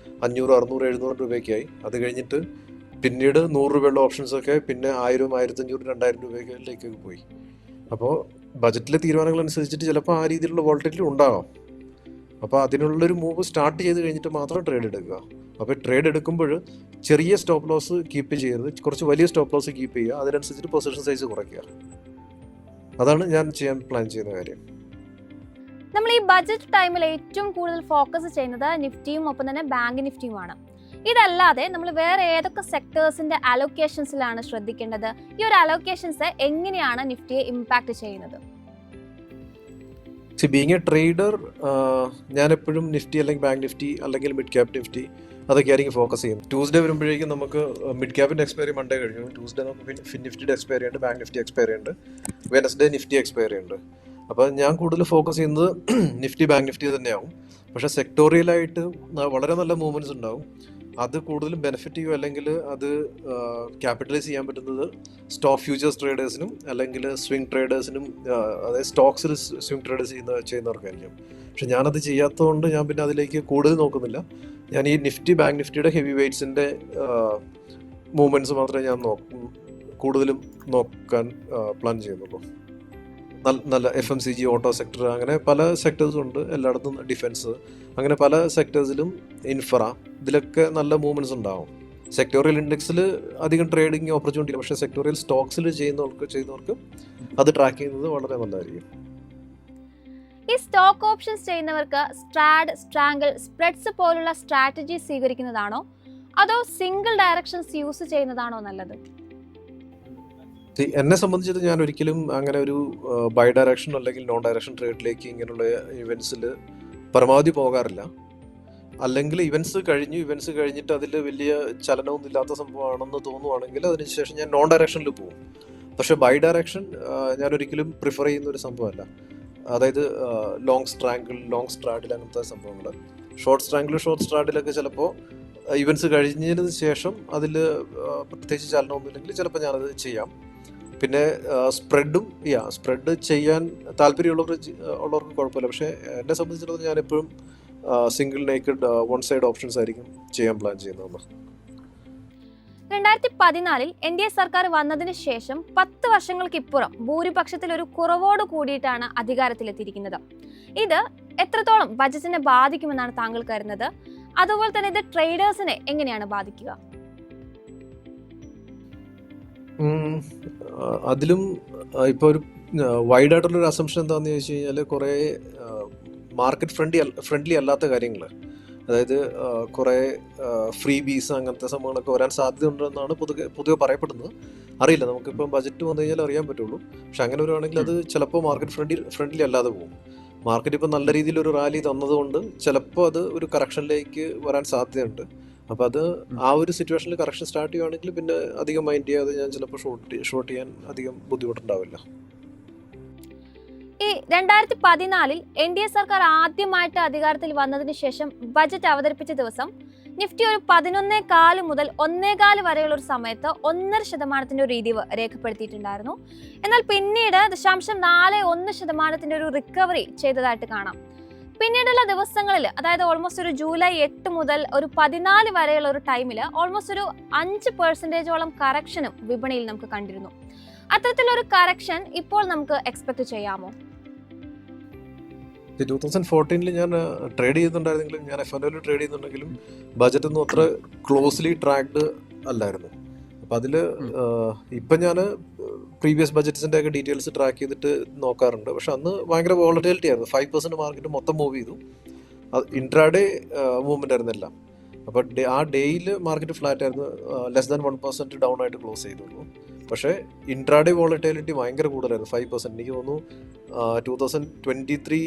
500 600 700 രൂപയ്ക്കായി. അത് കഴിഞ്ഞിട്ട് പിന്നീട് 100 രൂപയുള്ള ഓപ്ഷൻസൊക്കെ പിന്നെ 1000 1500 2000 രൂപയിലേക്കൊക്കെ പോയി. അപ്പോൾ ബജറ്റിലെ തീരുമാനങ്ങൾ അനുസരിച്ചിട്ട് ചിലപ്പോൾ ആ രീതിയിലുള്ള വോൾട്ടേജിൽ ഉണ്ടാകാം. അപ്പോൾ അതിനുള്ളൊരു മൂവ് സ്റ്റാർട്ട് ചെയ്ത് കഴിഞ്ഞിട്ട് മാത്രം ട്രേഡ് എടുക്കുക. അപ്പോൾ ട്രേഡ് എടുക്കുമ്പോൾ ചെറിയ സ്റ്റോപ്പ് ലോസ് കീപ്പ് ചെയ്യരുത്, കുറച്ച് വലിയ സ്റ്റോപ്പ് ലോസ് കീപ്പ് ചെയ്യുക. അതിനനുസരിച്ചിട്ട് പൊസിഷൻ സൈസ് കുറയ്ക്കുക. അതാണ് ഞാൻ ചെയ്യാൻ പ്ലാൻ ചെയ്യുന്ന കാര്യം. നമ്മൾ ഈ ബജറ്റ് ടൈമിൽ ഏറ്റവും കൂടുതൽ ഫോക്കസ് ചെയ്യുന്നത് നിഫ്റ്റിയും ഒപ്പം തന്നെ ബാങ്ക് നിഫ്റ്റിയുമാണ്. ഇതല്ലാതെ നമ്മൾ വേറെ ഏതൊക്കെ സെക്ടേഴ്സിന്റെ അലോക്കേഷൻസിലാണ് ശ്രദ്ധിക്കേണ്ടത്? ഈ ഒരു അലോക്കേഷൻസ് എങ്ങനെയാണ് നിഫ്റ്റിയെ ഇമ്പാക്ട് ചെയ്യുന്നത്? ബീങ് എ ട്രേഡർ ഞാൻ എപ്പോഴും നിഫ്റ്റി അല്ലെങ്കിൽ ബാങ്ക് നിഫ്റ്റി അല്ലെങ്കിൽ മിഡ് ക്യാപ് നിഫ്റ്റി അതൊക്കെ ആയിരിക്കും ഫോക്കസ് ചെയ്യുന്നത്. ട്യൂസ്ഡേ വരുമ്പോഴേക്കും നമുക്ക് മിഡ് ക്യാപ്പിൻ്റെ എക്സ്പയറി മൺഡേ കഴിഞ്ഞു. ട്യൂസ്ഡേ നമുക്ക് ഫിൻ നിഫ്റ്റിയുടെ എക്സ്പയറി ഉണ്ട്, ബാങ്ക് നിഫ്റ്റി എക്സ്പയറി ഉണ്ട്, വെനസ്ഡേ നിഫ്റ്റി എക്സ്പയറി ഉണ്ട്. അപ്പോൾ ഞാൻ കൂടുതൽ ഫോക്കസ് ചെയ്യുന്നത് നിഫ്റ്റി ബാങ്ക് നിഫ്റ്റി തന്നെയാവും. പക്ഷേ സെക്ടോറിയലായിട്ട് വളരെ നല്ല മൂവ്മെൻറ്റ്സ് ഉണ്ടാവും. അത് കൂടുതലും ബെനിഫിറ്റ് ചെയ്യും, അല്ലെങ്കിൽ അത് ക്യാപിറ്റലൈസ് ചെയ്യാൻ പറ്റുന്നത് സ്റ്റോക്ക് ഫ്യൂച്ചേഴ്സ് ട്രേഡേഴ്സിനും അല്ലെങ്കിൽ സ്വിംഗ് ട്രേഡേഴ്സിനും, അതായത് സ്റ്റോക്സിൽ സ്വിംഗ് ട്രേഡേഴ്സ് ചെയ്യുന്നവർക്കായിരിക്കും. പക്ഷെ ഞാനത് ചെയ്യാത്തതുകൊണ്ട് ഞാൻ പിന്നെ അതിലേക്ക് കൂടുതൽ നോക്കുന്നില്ല. ഞാൻ ഈ നിഫ്റ്റി ബാങ്ക് നിഫ്റ്റിയുടെ ഹെവി വെയ്റ്റ്സിൻ്റെ മൂവ്മെൻറ്റ്സ് മാത്രമേ ഞാൻ കൂടുതലും നോക്കാൻ പ്ലാൻ ചെയ്യുന്നുള്ളൂ. നല്ല FMCG, ഓട്ടോ സെക്ടർ, അങ്ങനെ പല സെക്ടേഴ്സും ഉണ്ട്. എല്ലായിടത്തും ഡിഫൻസ്, അങ്ങനെ പല സെക്ടേഴ്സിലും ഇൻഫ്ര, ഇതിലൊക്കെ നല്ല മൂവ്മെൻറ്റ്സ് ഉണ്ടാവും. സെക്ടോറിയൽ ഇൻഡെക്സിൽ അധികം ട്രേഡിങ് ഓപ്പർച്യൂണിറ്റി, പക്ഷേ സെക്ടോറിയൽ സ്റ്റോക്സിൽ ചെയ്യുന്നവർക്ക് അത് ട്രാക്ക് ചെയ്യുന്നത് വളരെ നല്ലതായിരിക്കും. ഈ സ്റ്റോക്ക് ഓപ്ഷൻസ് ചെയ്യുന്നവർക്ക് സ്ട്രാങ്കിൾ, സ്പ്രെഡ്സ് പോലുള്ള സ്ട്രാറ്റജി സ്വീകരിക്കുന്നതാണോ അതോ സിംഗിൾ ഡയറക്ഷൻസ് യൂസ് ചെയ്യുന്നതാണോ നല്ലത്? എന്നെ സംബന്ധിച്ചത് ഞാൻ ഒരിക്കലും അങ്ങനെ ഒരു ബൈ ഡയറക്ഷൻ അല്ലെങ്കിൽ നോൺ ഡയറക്ഷൻ ട്രേഡിലേക്ക് ഇങ്ങനെയുള്ള ഇവൻറ്റ്സിൽ പരമാവധി പോകാറില്ല. അല്ലെങ്കിൽ ഇവൻസ് കഴിഞ്ഞിട്ട് അതിൽ വലിയ ചലനമൊന്നും ഇല്ലാത്ത സംഭവമാണെന്ന് തോന്നുവാണെങ്കിൽ അതിനുശേഷം ഞാൻ നോൺ ഡയറക്ഷനിൽ പോകും. പക്ഷെ ബൈ ഡയറക്ഷൻ ഞാൻ ഒരിക്കലും പ്രിഫർ ചെയ്യുന്ന ഒരു സംഭവമല്ല. അതായത് ലോങ് സ്ട്രാഡിൽ അങ്ങനത്തെ സംഭവങ്ങൾ. ഷോർട്ട് സ്ട്രാഡിലൊക്കെ ചിലപ്പോൾ ഇവൻസ് കഴിഞ്ഞതിന് ശേഷം അതിൽ പ്രത്യേകിച്ച് ചലനമൊന്നുമില്ലെങ്കിൽ ചിലപ്പോൾ ഞാനത് ചെയ്യാം. പിന്നെ സ്പ്രെഡ് ചെയ്യാൻ ഉള്ളവർക്ക് കുഴപ്പമില്ല. പക്ഷേ എന്നെ സംബന്ധിച്ചിടത്തോളം ഞാൻ എപ്പോഴും single naked one side options ആയിരിക്കും ചെയ്യാൻ പ്ലാൻ ചെയ്യുന്നത്. 2014 NDA സർക്കാർ വന്നതിന് ശേഷം 10 വർഷങ്ങൾക്കിപ്പുറം ഭൂരിപക്ഷത്തിൽ ഒരു കുറവോട് കൂടിയിട്ടാണ് അധികാരത്തിലെത്തിയിരിക്കുന്നത്. ഇത് എത്രത്തോളം ബജറ്റിനെ ബാധിക്കുമെന്നാണ് താങ്കൾ കരുതുന്നത്? അതുപോലെ തന്നെ ഇത് ട്രേഡേഴ്സിനെ എങ്ങനെയാണ് ബാധിക്കുക? അതിലും ഇപ്പോൾ ഒരു വൈഡ് ആയിട്ടുള്ളൊരു അസംഷൻ എന്താണെന്ന് ചോദിച്ചു കഴിഞ്ഞാൽ കുറേ മാർക്കറ്റ് ഫ്രണ്ട്ലി അല്ലാത്ത കാര്യങ്ങൾ, അതായത് കുറേ ഫ്രീ ബീസ് അങ്ങനത്തെ സംഭവങ്ങളൊക്കെ വരാൻ സാധ്യതയുണ്ടെന്നാണ് പൊതുവെ പറയപ്പെടുന്നത്. അറിയില്ല, നമുക്കിപ്പം ബജറ്റ് വന്നു കഴിഞ്ഞാൽ അറിയാൻ പറ്റുള്ളൂ. പക്ഷെ അങ്ങനെ വരുവാണെങ്കിൽ അത് ചിലപ്പോൾ മാർക്കറ്റ് ഫ്രണ്ട്ലി അല്ലാതെ പോകും. മാർക്കറ്റ് ഇപ്പം നല്ല രീതിയിൽ ഒരു റാലി തന്നതുകൊണ്ട് ചിലപ്പോൾ അത് ഒരു കറക്ഷനിലേക്ക് വരാൻ സാധ്യതയുണ്ട്. അപ്പോൾ അത് ആ ഒരു സിറ്റുവേഷനിൽ കറക്ഷൻ സ്റ്റാർട്ട് ചെയ്യുകയാണെങ്കിൽ പിന്നെ അധികം മൈൻഡ് ചെയ്യാതെ ഞാൻ ചിലപ്പോൾ ഷോർട്ട് ചെയ്യാൻ അധികം ബുദ്ധിമുട്ടുണ്ടാവില്ല. ഈ 2014 NDA സർക്കാർ ആദ്യമായിട്ട് അധികാരത്തിൽ വന്നതിന് ശേഷം ബജറ്റ് അവതരിപ്പിച്ച ദിവസം നിഫ്റ്റി ഒരു 11.4 മുതൽ 1.4 വരെയുള്ള ഒരു സമയത്ത് 1.5% ഒരു ഇടിവ് രേഖപ്പെടുത്തിയിട്ടുണ്ടായിരുന്നു. എന്നാൽ പിന്നീട് 0.41% ഒരു റിക്കവറി ചെയ്തതായിട്ട് കാണാം. പിന്നീടുള്ള ദിവസങ്ങളിൽ, അതായത് ഓൾമോസ്റ്റ് ഒരു ജൂലൈ 8 മുതൽ ഒരു 14 വരെയുള്ള ഒരു ടൈമിൽ ഓൾമോസ്റ്റ് ഒരു 5% കറക്ഷനും വിപണിയിൽ നമുക്ക് കണ്ടിരുന്നു. അത്തരത്തിലൊരു കറക്ഷൻ ഇപ്പോൾ നമുക്ക് എക്സ്പെക്ട് ചെയ്യാമോ? 2014 ഞാൻ ട്രേഡ് ചെയ്യുന്നുണ്ടായിരുന്നെങ്കിലും, ഞാൻ FNOയിൽ ട്രേഡ് ചെയ്യുന്നുണ്ടെങ്കിലും ബജറ്റ് ഒന്നും അത്ര ക്ലോസ്ലി ട്രാക്ഡ് അല്ലായിരുന്നു. അപ്പം അതിൽ ഇപ്പം ഞാൻ പ്രീവിയസ് ബജറ്റ്സിൻ്റെ ഒക്കെ ഡീറ്റെയിൽസ് ട്രാക്ക് ചെയ്തിട്ട് നോക്കാറുണ്ട്. പക്ഷെ അന്ന് ഭയങ്കര വോളറ്റിലിറ്റി ആയിരുന്നു. 5% മാർക്കറ്റ് മൊത്തം മൂവ് ചെയ്തു. ഇൻട്രാഡേ മൂവ്മെൻ്റ് ആയിരുന്നു എല്ലാം. അപ്പോൾ ആ ഡേയിൽ മാർക്കറ്റ് ഫ്ലാറ്റ് ആയിരുന്നു. ലെസ് ദാൻ 1% ഡൗൺ ആയിട്ട് ക്ലോസ് ചെയ്തുള്ളൂ. പക്ഷേ ഇൻട്രാഡേ വോളറ്റിലിറ്റി ഭയങ്കര കൂടുതലായിരുന്നു, 5%. എനിക്ക് തോന്നുന്നു 2023,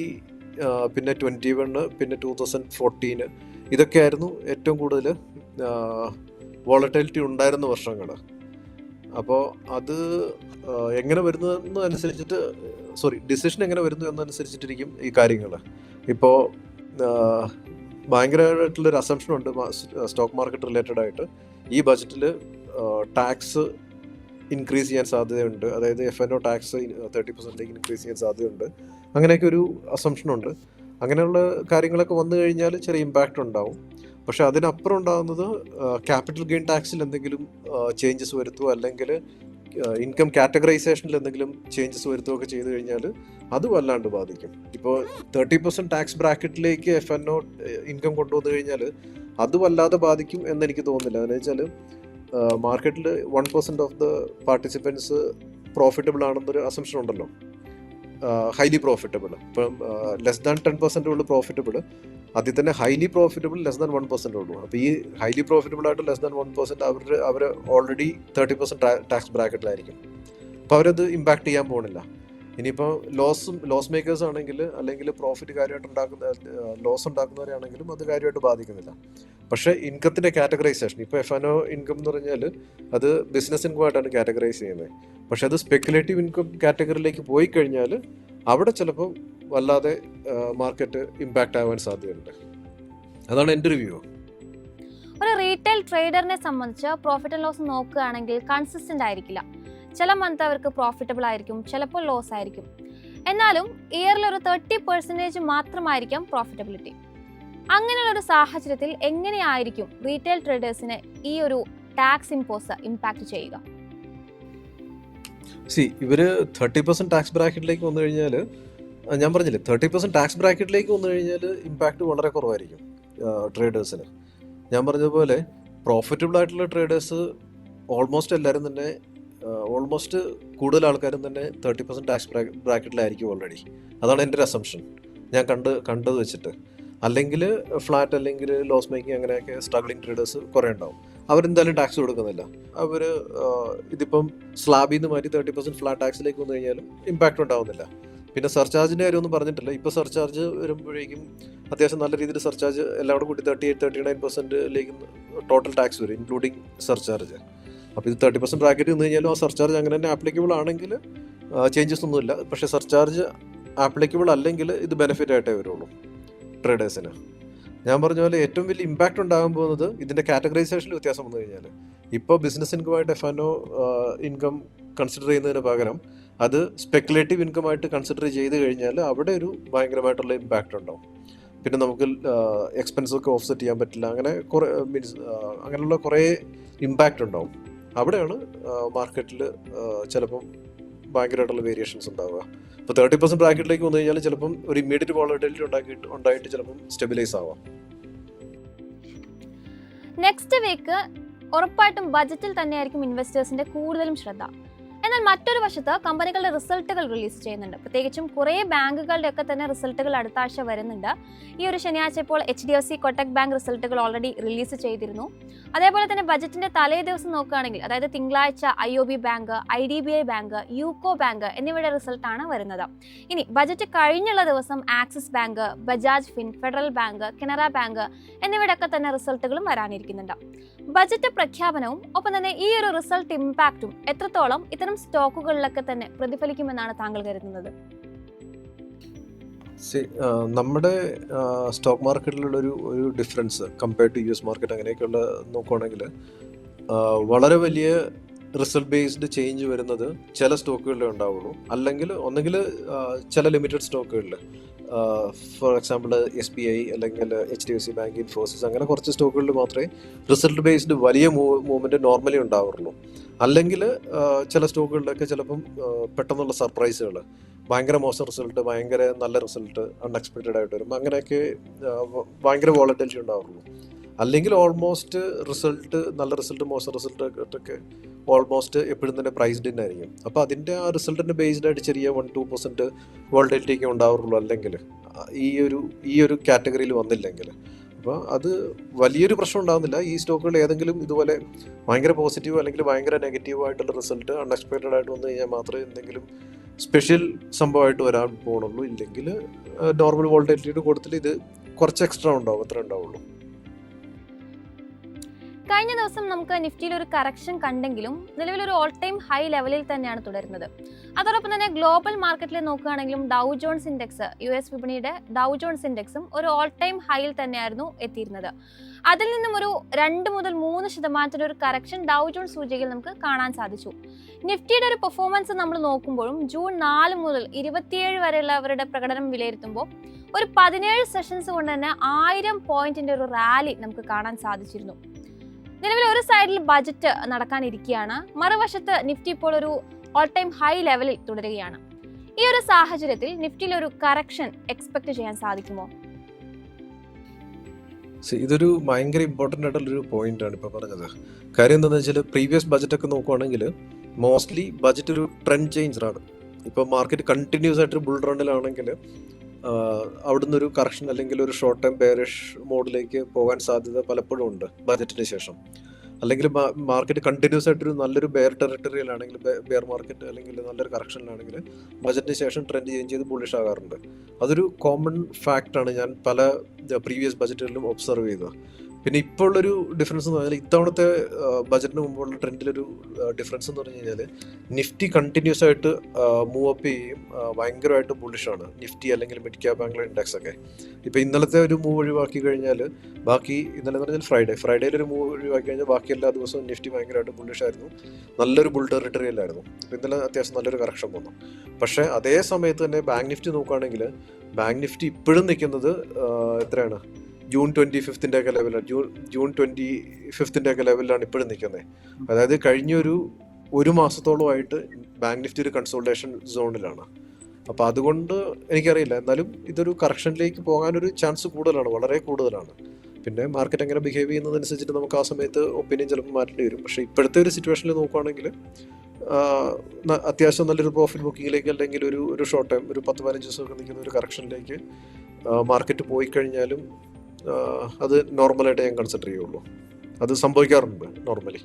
പിന്നെ 2021, പിന്നെ 2014 ഇതൊക്കെയായിരുന്നു ഏറ്റവും കൂടുതൽ വോളറ്റിലിറ്റി ഉണ്ടായിരുന്ന വർഷങ്ങൾ. അപ്പോൾ അത് എങ്ങനെ വരുന്നതെന്ന് അനുസരിച്ചിട്ട് ഡിസിഷൻ എങ്ങനെ വരുന്നു എന്നനുസരിച്ചിട്ടിരിക്കും ഈ കാര്യങ്ങൾ. ഇപ്പോൾ ഭയങ്കരമായിട്ടുള്ളൊരു അസംഷനുണ്ട് സ്റ്റോക്ക് മാർക്കറ്റ് റിലേറ്റഡ് ആയിട്ട്. ഈ ബജറ്റിൽ ടാക്സ് ഇൻക്രീസ് ചെയ്യാൻ സാധ്യതയുണ്ട്. അതായത് FNO ടാക്സ് 30% ഇൻക്രീസ് ചെയ്യാൻ സാധ്യതയുണ്ട്. അങ്ങനെയൊക്കെ ഒരു അസംഷനുണ്ട്. അങ്ങനെയുള്ള കാര്യങ്ങളൊക്കെ വന്നു കഴിഞ്ഞാൽ ചെറിയ ഇമ്പാക്റ്റ് ഉണ്ടാവും. പക്ഷെ അതിനപ്പുറം ഉണ്ടാകുന്നത് ക്യാപിറ്റൽ ഗെയിൻ ടാക്സിൽ എന്തെങ്കിലും ചേഞ്ചസ് വരുത്തുകയോ അല്ലെങ്കിൽ ഇൻകം കാറ്റഗറൈസേഷനിൽ എന്തെങ്കിലും ചേഞ്ചസ് വരുത്തുകയൊക്കെ ചെയ്തു കഴിഞ്ഞാൽ അത് വല്ലാണ്ട് ബാധിക്കും. ഇപ്പോൾ 30% ടാക്സ് ബ്രാക്കറ്റിലേക്ക് FNO ഇൻകം കൊണ്ടുവന്നു കഴിഞ്ഞാൽ അത് വല്ലാതെ ബാധിക്കും എന്നെനിക്ക് തോന്നുന്നില്ല. എന്ന് വെച്ചാൽ മാർക്കറ്റിൽ 1% ഓഫ് ദ പാർട്ടിസിപ്പൻസ് പ്രോഫിറ്റബിൾ ആണെന്നൊരു അസംഷൻ ഉണ്ടല്ലോ, ഹൈലി പ്രോഫിറ്റബിൾ. ഇപ്പം ലെസ് ദാൻ 10% ഉള്ളു പ്രോഫിറ്റബിൾ, അതിൽ തന്നെ ഹൈലി പ്രോഫിറ്റബിൾ ലെസ് ദാൻ 1% ഉള്ളൂ. അപ്പോൾ ഈ ഹൈലി പ്രോഫിറ്റബിൾ ആയിട്ട് ലെസ് ദാൻ 1% അവർ ഓൾറെഡി 30% ടാക്സ് ബ്രാക്കറ്റിലായിരിക്കും. അപ്പോൾ അവരത് ഇമ്പാക്ട് ചെയ്യാൻ പോകുന്നില്ല. ഇനിയിപ്പോൾ ലോസ് മേക്കേഴ്സ് ആണെങ്കിൽ, അല്ലെങ്കിൽ പ്രോഫിറ്റ് കാര്യമായിട്ട് ലോസ് ഉണ്ടാക്കുന്നവരാണെങ്കിലും അത് കാര്യമായിട്ട് ബാധിക്കുന്നില്ല. പക്ഷേ ഇൻകത്തിൻ്റെ കാറ്റഗറൈസേഷൻ, ഇപ്പോൾ FNO ഇൻകം എന്ന് പറഞ്ഞാൽ അത് ബിസിനസ് ഇൻകം ആയിട്ടാണ് കാറ്റഗറൈസ് ചെയ്യുന്നത്. പക്ഷെ അത് സ്പെക്കുലേറ്റീവ് ഇൻകം കാറ്റഗറിയിലേക്ക് പോയി കഴിഞ്ഞാൽ അവിടെ ചിലപ്പോൾ വല്ലാതെ മാർക്കറ്റ് ഇമ്പാക്റ്റ് ആവാൻ സാധ്യതയുണ്ട്. അതാണ് എൻ്റെ ഒരു വ്യൂ. ഒരു റീറ്റെയിൽ ട്രേഡറിനെ സംബന്ധിച്ച് പ്രോഫിറ്റ് ആൻഡ് ലോസ് നോക്കുകയാണെങ്കിൽ കൺസിസ്റ്റന്റ് ആയിരിക്കില്ല. ചില മന്ത് അവർക്ക് പ്രോഫിറ്റബിൾ ആയിരിക്കും, ചിലപ്പോൾ ലോസ് ആയിരിക്കും. എന്നാലും ഇയറിൽ ഒരു 30% മാത്രമായിരിക്കാം പ്രോഫിറ്റബിലിറ്റി. അങ്ങനെയുള്ള ഒരു സാഹചര്യത്തിൽ എങ്ങനെയായിരിക്കും റീറ്റെയിൽ ട്രേഡേഴ്സിന് ഈ ഒരു ടാക്സ് ഇമ്പോസ് ഇമ്പാക്ട് ചെയ്യുക? ഇവര് 30% ടാക്സ് ബ്രാക്കറ്റിലേക്ക് വന്നു കഴിഞ്ഞാൽ, ഞാൻ പറഞ്ഞില്ലേ 30% ടാക്സ് ബ്രാക്കറ്റിലേക്ക് വന്നു കഴിഞ്ഞാൽ ഇമ്പാക്റ്റ് വളരെ കുറവായിരിക്കും ട്രേഡേഴ്സിന്. ഞാൻ പറഞ്ഞതുപോലെ പ്രോഫിറ്റബിൾ ആയിട്ടുള്ള ട്രേഡേഴ്സ് ഓൾമോസ്റ്റ് കൂടുതൽ ആൾക്കാരും തന്നെ 30% ടാക്സ് ബ്രാക്കറ്റിലായിരിക്കും ഓൾറെഡി. അതാണ് എൻ്റെ ഒരു അസംഷൻ ഞാൻ കണ്ടത് വെച്ചിട്ട്. അല്ലെങ്കിൽ ഫ്ലാറ്റ്, അല്ലെങ്കിൽ ലോസ് മേക്കിംഗ്, അങ്ങനെയൊക്കെ സ്ട്രഗ്ലിംഗ് ട്രേഡേഴ്സ് കുറേ ഉണ്ടാവും. അവരെന്തായാലും ടാക്സ് കൊടുക്കുന്നില്ല. അവർ ഇതിപ്പം സ്ലാബിൽ നിന്ന് മാറ്റി 30% ഫ്ലാറ്റ് ടാക്സിലേക്ക് വന്നു കഴിഞ്ഞാലും ഇമ്പാക്റ്റ് ഉണ്ടാവുന്നില്ല. പിന്നെ സർചാർജിൻ്റെ കാര്യമൊന്നും പറഞ്ഞിട്ടില്ല. ഇപ്പോൾ സർചാർജ് വരുമ്പോഴേക്കും അത്യാവശ്യം നല്ല രീതിയിൽ സർചാർജ് എല്ലാം കൂടെ കൂട്ടി 38-39%ലേക്ക് ടോട്ടൽ ടാക്സ് വരും, ഇൻക്ലൂഡിങ് സർചാർജ്. അപ്പോൾ ഇത് 30% ബ്രാക്കറ്റ് നിന്ന് കഴിഞ്ഞാലും ആ സർചാർജ് അങ്ങനെ തന്നെ ആപ്ലിക്കബിൾ ആണെങ്കിൽ ചേഞ്ചസ് ഒന്നുമില്ല. പക്ഷേ സർചാർജ് ആപ്ലിക്കബിൾ അല്ലെങ്കിൽ ഇത് ബെനിഫിറ്റ് ആയിട്ടേ വരുള്ളൂ ട്രേഡേഴ്സിന്. ഞാൻ പറഞ്ഞ പോലെ ഏറ്റവും വലിയ ഇമ്പാക്റ്റ് ഉണ്ടാകാൻ പോകുന്നത് ഇതിൻ്റെ കാറ്റഗറൈസേഷനിൽ വ്യത്യാസം വന്നു കഴിഞ്ഞാൽ. ഇപ്പോൾ ബിസിനസ് ഇൻകമായിട്ട് F&O ഇൻകം കൺസിഡർ ചെയ്യുന്നതിന് പകരം അത് സ്പെക്കുലേറ്റീവ് ഇൻകമായിട്ട് കൺസിഡർ ചെയ്ത് കഴിഞ്ഞാൽ അവിടെ ഒരു ഭയങ്കരമായിട്ടുള്ള ഇമ്പാക്റ്റ് ഉണ്ടാവും. പിന്നെ നമുക്ക് എക്സ്പെൻസൊക്കെ ഓഫ്സെറ്റ് ചെയ്യാൻ പറ്റില്ല, അങ്ങനെ കുറേ അങ്ങനെയുള്ള കുറേ ഇമ്പാക്റ്റ് ഉണ്ടാവും. അവിടെയാണ് മാർക്കറ്റിൽ ചിലപ്പം ഭയങ്കരമായിട്ടുള്ള വേരിയേഷൻസ് ഉണ്ടാവുക. ഇപ്പോൾ 30% ബ്രാക്കറ്റിലേക്ക് വന്നു കഴിഞ്ഞാൽ ചിലപ്പം ഒരു ഇമ്മീഡിയറ്റ് വോളറ്റിലിറ്റി ഉണ്ടായിട്ട് ചിലപ്പം സ്റ്റെബിലൈസ് ആവാം. നെക്സ്റ്റ് വീക്ക് ഉറപ്പായിട്ടും ബജറ്റിൽ തന്നെയായിരിക്കും ഇൻവെസ്റ്റേഴ്സിന്റെ കൂടുതലും ശ്രദ്ധ. എന്നാൽ മറ്റൊരു വശത്ത് കമ്പനികളുടെ റിസൾട്ടുകൾ റിലീസ് ചെയ്യുന്നുണ്ട്. പ്രത്യേകിച്ചും കുറേ ബാങ്കുകളുടെ ഒക്കെ തന്നെ റിസൾട്ടുകൾ അടുത്ത ആഴ്ച വരുന്നുണ്ട്. ഈ ഒരു ശനിയാഴ്ച ഇപ്പോൾ HDFC കൊട്ടക് ബാങ്ക് റിസൾട്ടുകൾ ഓൾറെഡി റിലീസ് ചെയ്തിരുന്നു. അതേപോലെ തന്നെ ബജറ്റിന്റെ തലേ ദിവസം നോക്കുകയാണെങ്കിൽ, അതായത് തിങ്കളാഴ്ച IOB bank, IDBI bank, UCO bank എന്നിവയുടെ റിസൾട്ടാണ് വരുന്നത്. ഇനി ബജറ്റ് കഴിഞ്ഞുള്ള ദിവസം Axis bank, Bajaj fin, federal bank, Canara bank എന്നിവയുടെ ഒക്കെ തന്നെ റിസൾട്ടുകളും വരാനിരിക്കുന്നുണ്ട്. ബജറ്റ് പ്രഖ്യാപനവും ഒപ്പം തന്നെ ഈ ഒരു റിസൾട്ട് ഇമ്പാക്റ്റും എത്രത്തോളം ഇത്തരം സ്റ്റോക്കുകളിലൊക്കെ തന്നെ പ്രതിഫലിക്കുമെന്നാണ് താങ്കൾ കരുതുന്നത്? നമ്മുടെ സ്റ്റോക്ക് മാർക്കറ്റിലുള്ള ഒരു difference compared to US market അങ്ങനെയൊക്കെയുള്ള നോക്കുകയാണെങ്കിൽ വളരെ വലിയ റിസൾട്ട് ബേസ്ഡ് ചേഞ്ച് വരുന്നത് ചില സ്റ്റോക്കുകളിലേ ഉണ്ടാവുള്ളൂ. അല്ലെങ്കിൽ ഒന്നെങ്കിൽ ചില ലിമിറ്റഡ് സ്റ്റോക്കുകളിൽ, ഫോർ എക്സാമ്പിൾ SBI അല്ലെങ്കിൽ HDFC ബാങ്ക്, ഇൻഫോസിസ്, അങ്ങനെ കുറച്ച് സ്റ്റോക്കുകളിൽ മാത്രമേ റിസൾട്ട് ബേസ്ഡ് വലിയ മൂവ്മെൻറ്റ് നോർമലി ഉണ്ടാവുള്ളൂ. അല്ലെങ്കിൽ ചില സ്റ്റോക്കുകളിലൊക്കെ ചിലപ്പം പെട്ടെന്നുള്ള സർപ്രൈസുകൾ, ഭയങ്കര മോശം റിസൾട്ട്, ഭയങ്കര നല്ല റിസൾട്ട്, അൺഎക്സ്പെക്റ്റഡ് ആയിട്ട് വരും, അങ്ങനെയൊക്കെ ഭയങ്കര വോളറ്റിലിറ്റി ഉണ്ടാവുള്ളൂ. അല്ലെങ്കിൽ ഓൾമോസ്റ്റ് റിസൾട്ട്, നല്ല റിസൾട്ട് മോശം റിസൾട്ടൊക്കെ ഓൾമോസ്റ്റ് എപ്പോഴും തന്നെ പ്രൈസ്ഡ് ഇൻ ആയിരിക്കും. അപ്പോൾ അതിൻ്റെ ആ റിസൾട്ടിൻ്റെ ബേസ്ഡ് ആയിട്ട് ചെറിയ 1-2% വോളറ്റിലിറ്റിയൊക്കെ ഉണ്ടാവുള്ളൂ. അല്ലെങ്കിൽ ഈ ഒരു കാറ്റഗറിയിൽ വന്നില്ലെങ്കിൽ അപ്പോൾ അത് വലിയൊരു പ്രശ്നം ഉണ്ടാകുന്നില്ല. ഈ സ്റ്റോക്കുകൾ ഏതെങ്കിലും ഇതുപോലെ ഭയങ്കര പോസിറ്റീവ് അല്ലെങ്കിൽ ഭയങ്കര നെഗറ്റീവ് ആയിട്ടുള്ള റിസൾട്ട് അൺഎക്സ്പെക്റ്റഡ് ആയിട്ട് വന്നു കഴിഞ്ഞാൽ മാത്രമേ എന്തെങ്കിലും സ്പെഷ്യൽ സംഭവമായിട്ട് വരാൻ പോകണുള്ളൂ. ഇല്ലെങ്കിൽ നോർമൽ വോളറ്റിലിറ്റിയുടെ കൂട്ടത്തിൽ ഇത് കുറച്ച് എക്സ്ട്രാ ഉണ്ടാവും, അത്ര ഉണ്ടാവുള്ളൂ. കഴിഞ്ഞ ദിവസം നമുക്ക് നിഫ്റ്റിയിൽ ഒരു കറക്ഷൻ കണ്ടെങ്കിലും നിലവിലൊരു ഓൾ ടൈം ഹൈ ലെവലിൽ തന്നെയാണ് തുടരുന്നത്. അതോടൊപ്പം തന്നെ ഗ്ലോബൽ മാർക്കറ്റിൽ നോക്കുകയാണെങ്കിലും ഡൗ ജോൺസ് ഇൻഡെക്സ്, US വിപണിയുടെ ഡൗ ജോൺസ് ഇൻഡെക്സും ഒരു ഓൾ ടൈം ഹൈയിൽ തന്നെയായിരുന്നു എത്തിയിരുന്നത്. അതിൽ നിന്നും ഒരു 2 മുതൽ 3% ഒരു കറക്ഷൻ ഡൗ ജോൺസ് സൂചികയിൽ നമുക്ക് കാണാൻ സാധിച്ചു. നിഫ്റ്റിയുടെ ഒരു പെർഫോമൻസ് നമ്മൾ നോക്കുമ്പോഴും ജൂൺ 4 മുതൽ 27 വരെയുള്ളവരുടെ പ്രകടനം വിലയിരുത്തുമ്പോൾ ഒരു 17 സെഷൻസ് കൊണ്ട് തന്നെ 1000 പോയിന്റിന്റെ ഒരു റാലി നമുക്ക് കാണാൻ സാധിച്ചിരുന്നു. നിലവിൽ ഒരു സൈഡിൽ ബജറ്റ് നടക്കാനിരിക്കുകയാണ്, മറുവശത്ത് നിഫ്റ്റി ഇപ്പോൾ ഒരു ഓൾ ടൈം ഹൈ ലെവലിൽ തുടരുകയാണ്. ഈ ഒരു സാഹചര്യത്തിൽ നിഫ്റ്റിയിൽ ഒരു കറക്ഷൻ എക്സ്പെക്ട് ചെയ്യാൻ സാധിക്കുമോ? ഇതൊരു ഭയങ്കര ഇമ്പോർട്ടൻ്റ് ആയിട്ടുള്ളൊരു പോയിന്റ് ആണ് ഇപ്പോൾ പറഞ്ഞത്. കാര്യം എന്താണെന്ന് വെച്ചാൽ പ്രീവിയസ് ബജറ്റൊക്കെ നോക്കുവാണെങ്കിൽ മോസ്റ്റ്ലി ബജറ്റ് ഒരു ട്രെൻഡ് ചേഞ്ചറാണ്. ഇപ്പോൾ മാർക്കറ്റ് കണ്ടിന്യൂസ് ആയിട്ട് ബുൾ റണ്ണിലാണെങ്കിൽ അവിടുന്ന് ഒരു കറക്ഷൻ അല്ലെങ്കിൽ ഒരു ഷോർട്ട് ടൈം ബെയറിഷ് മോഡിലേക്ക് പോകാൻ സാധ്യത പലപ്പോഴും ഉണ്ട് ബജറ്റിന് ശേഷം. അല്ലെങ്കിൽ മാർക്കറ്റ് കണ്ടിന്യൂസ് ആയിട്ടൊരു നല്ലൊരു ബെയർ ടെറിട്ടറിയിലാണെങ്കിൽ, ബെയർ മാർക്കറ്റ് അല്ലെങ്കിൽ നല്ലൊരു കറക്ഷനിലാണെങ്കിൽ ബജറ്റിന് ശേഷം ട്രെൻഡ് ചേഞ്ച് ചെയ്ത് ബുള്ളിഷ് ആകാറുണ്ട്. അതൊരു കോമൺ ഫാക്റ്റാണ് ഞാൻ പല പ്രീവിയസ് ബജറ്റുകളിലും ഒബ്സർവ് ചെയ്തത്. പിന്നെ ഇപ്പോൾ ഉള്ളൊരു ഡിഫറൻസ് എന്ന് പറഞ്ഞാൽ ഇത്തവണത്തെ ബജറ്റിന് മുമ്പുള്ള ട്രെൻഡിലൊരു ഡിഫറൻസ് എന്ന് പറഞ്ഞു കഴിഞ്ഞാൽ നിഫ്റ്റി കണ്ടിന്യൂസ് ആയിട്ട് മൂവ് അപ്പ് ചെയ്യും, ഭയങ്കരമായിട്ട് ബുള്ളിഷാണ് നിഫ്റ്റി അല്ലെങ്കിൽ മിഡ് ക്യാപ് ബാങ്ക് ഇൻഡെക്സ് ഒക്കെ. ഇപ്പോൾ ഇന്നലത്തെ ഒരു മൂവ് ഒഴിവാക്കി കഴിഞ്ഞാൽ ബാക്കി, ഇന്നലെ എന്ന് പറഞ്ഞാൽ ഫ്രൈഡേയിലൊരു മൂവ് ഒഴിവാക്കി കഴിഞ്ഞാൽ ബാക്കി എല്ലാ ദിവസവും നിഫ്റ്റി ഭയങ്കരമായിട്ട് ബുള്ളിഷായിരുന്നു, നല്ലൊരു ബുൾ ടെറിട്ടറിയിലായിരുന്നു. ഇപ്പോൾ ഇന്നലെ അത്യാവശ്യം നല്ലൊരു കറക്ഷൻ വന്നു. പക്ഷേ അതേ സമയത്ത് തന്നെ ബാങ്ക് നിഫ്റ്റി നോക്കുകയാണെങ്കിൽ ബാങ്ക് നിഫ്റ്റി ഇപ്പോഴും നിൽക്കുന്നത് എത്രയാണ്, ജൂൺ 25 ഒക്കെ ലെവലാണ്. ജൂൺ 25 ഒക്കെ ലെവലിലാണ് ഇപ്പോഴും നിൽക്കുന്നത്. അതായത് കഴിഞ്ഞൊരു മാസത്തോളമായിട്ട് ബാങ്ക് നിഫ്റ്റി ഒരു കൺസോൾട്ടേഷൻ സോണിലാണ്. അപ്പോൾ അതുകൊണ്ട് എനിക്കറിയില്ല, എന്നാലും ഇതൊരു കറക്ഷനിലേക്ക് പോകാനൊരു ചാൻസ് കൂടുതലാണ്, വളരെ കൂടുതലാണ്. പിന്നെ മാർക്കറ്റ് എങ്ങനെ ബിഹേവ് ചെയ്യുന്നതനുസരിച്ചിട്ട് നമുക്ക് ആ സമയത്ത് ഒപ്പീനിയൻ ചിലപ്പോൾ മാറ്റേണ്ടി വരും. പക്ഷേ ഇപ്പോഴത്തെ ഒരു സിറ്റുവേഷനിൽ നോക്കുകയാണെങ്കിൽ അത്യാവശ്യം നല്ലൊരു പ്രോഫിറ്റ് ബുക്കിങ്ങിലേക്ക് അല്ലെങ്കിൽ ഒരു ഷോർട്ട് ടൈം ഒരു 10-15 ദിവസമൊക്കെ നിൽക്കുന്ന ഒരു കറക്ഷനിലേക്ക് മാർക്കറ്റ് പോയി കഴിഞ്ഞാലും അത് നോർമലായിട്ട് ഞാൻ കൺസിഡർ ചെയ്യുള്ളൂ. അത് സംഭവിക്കാറുണ്ട് നോർമലി.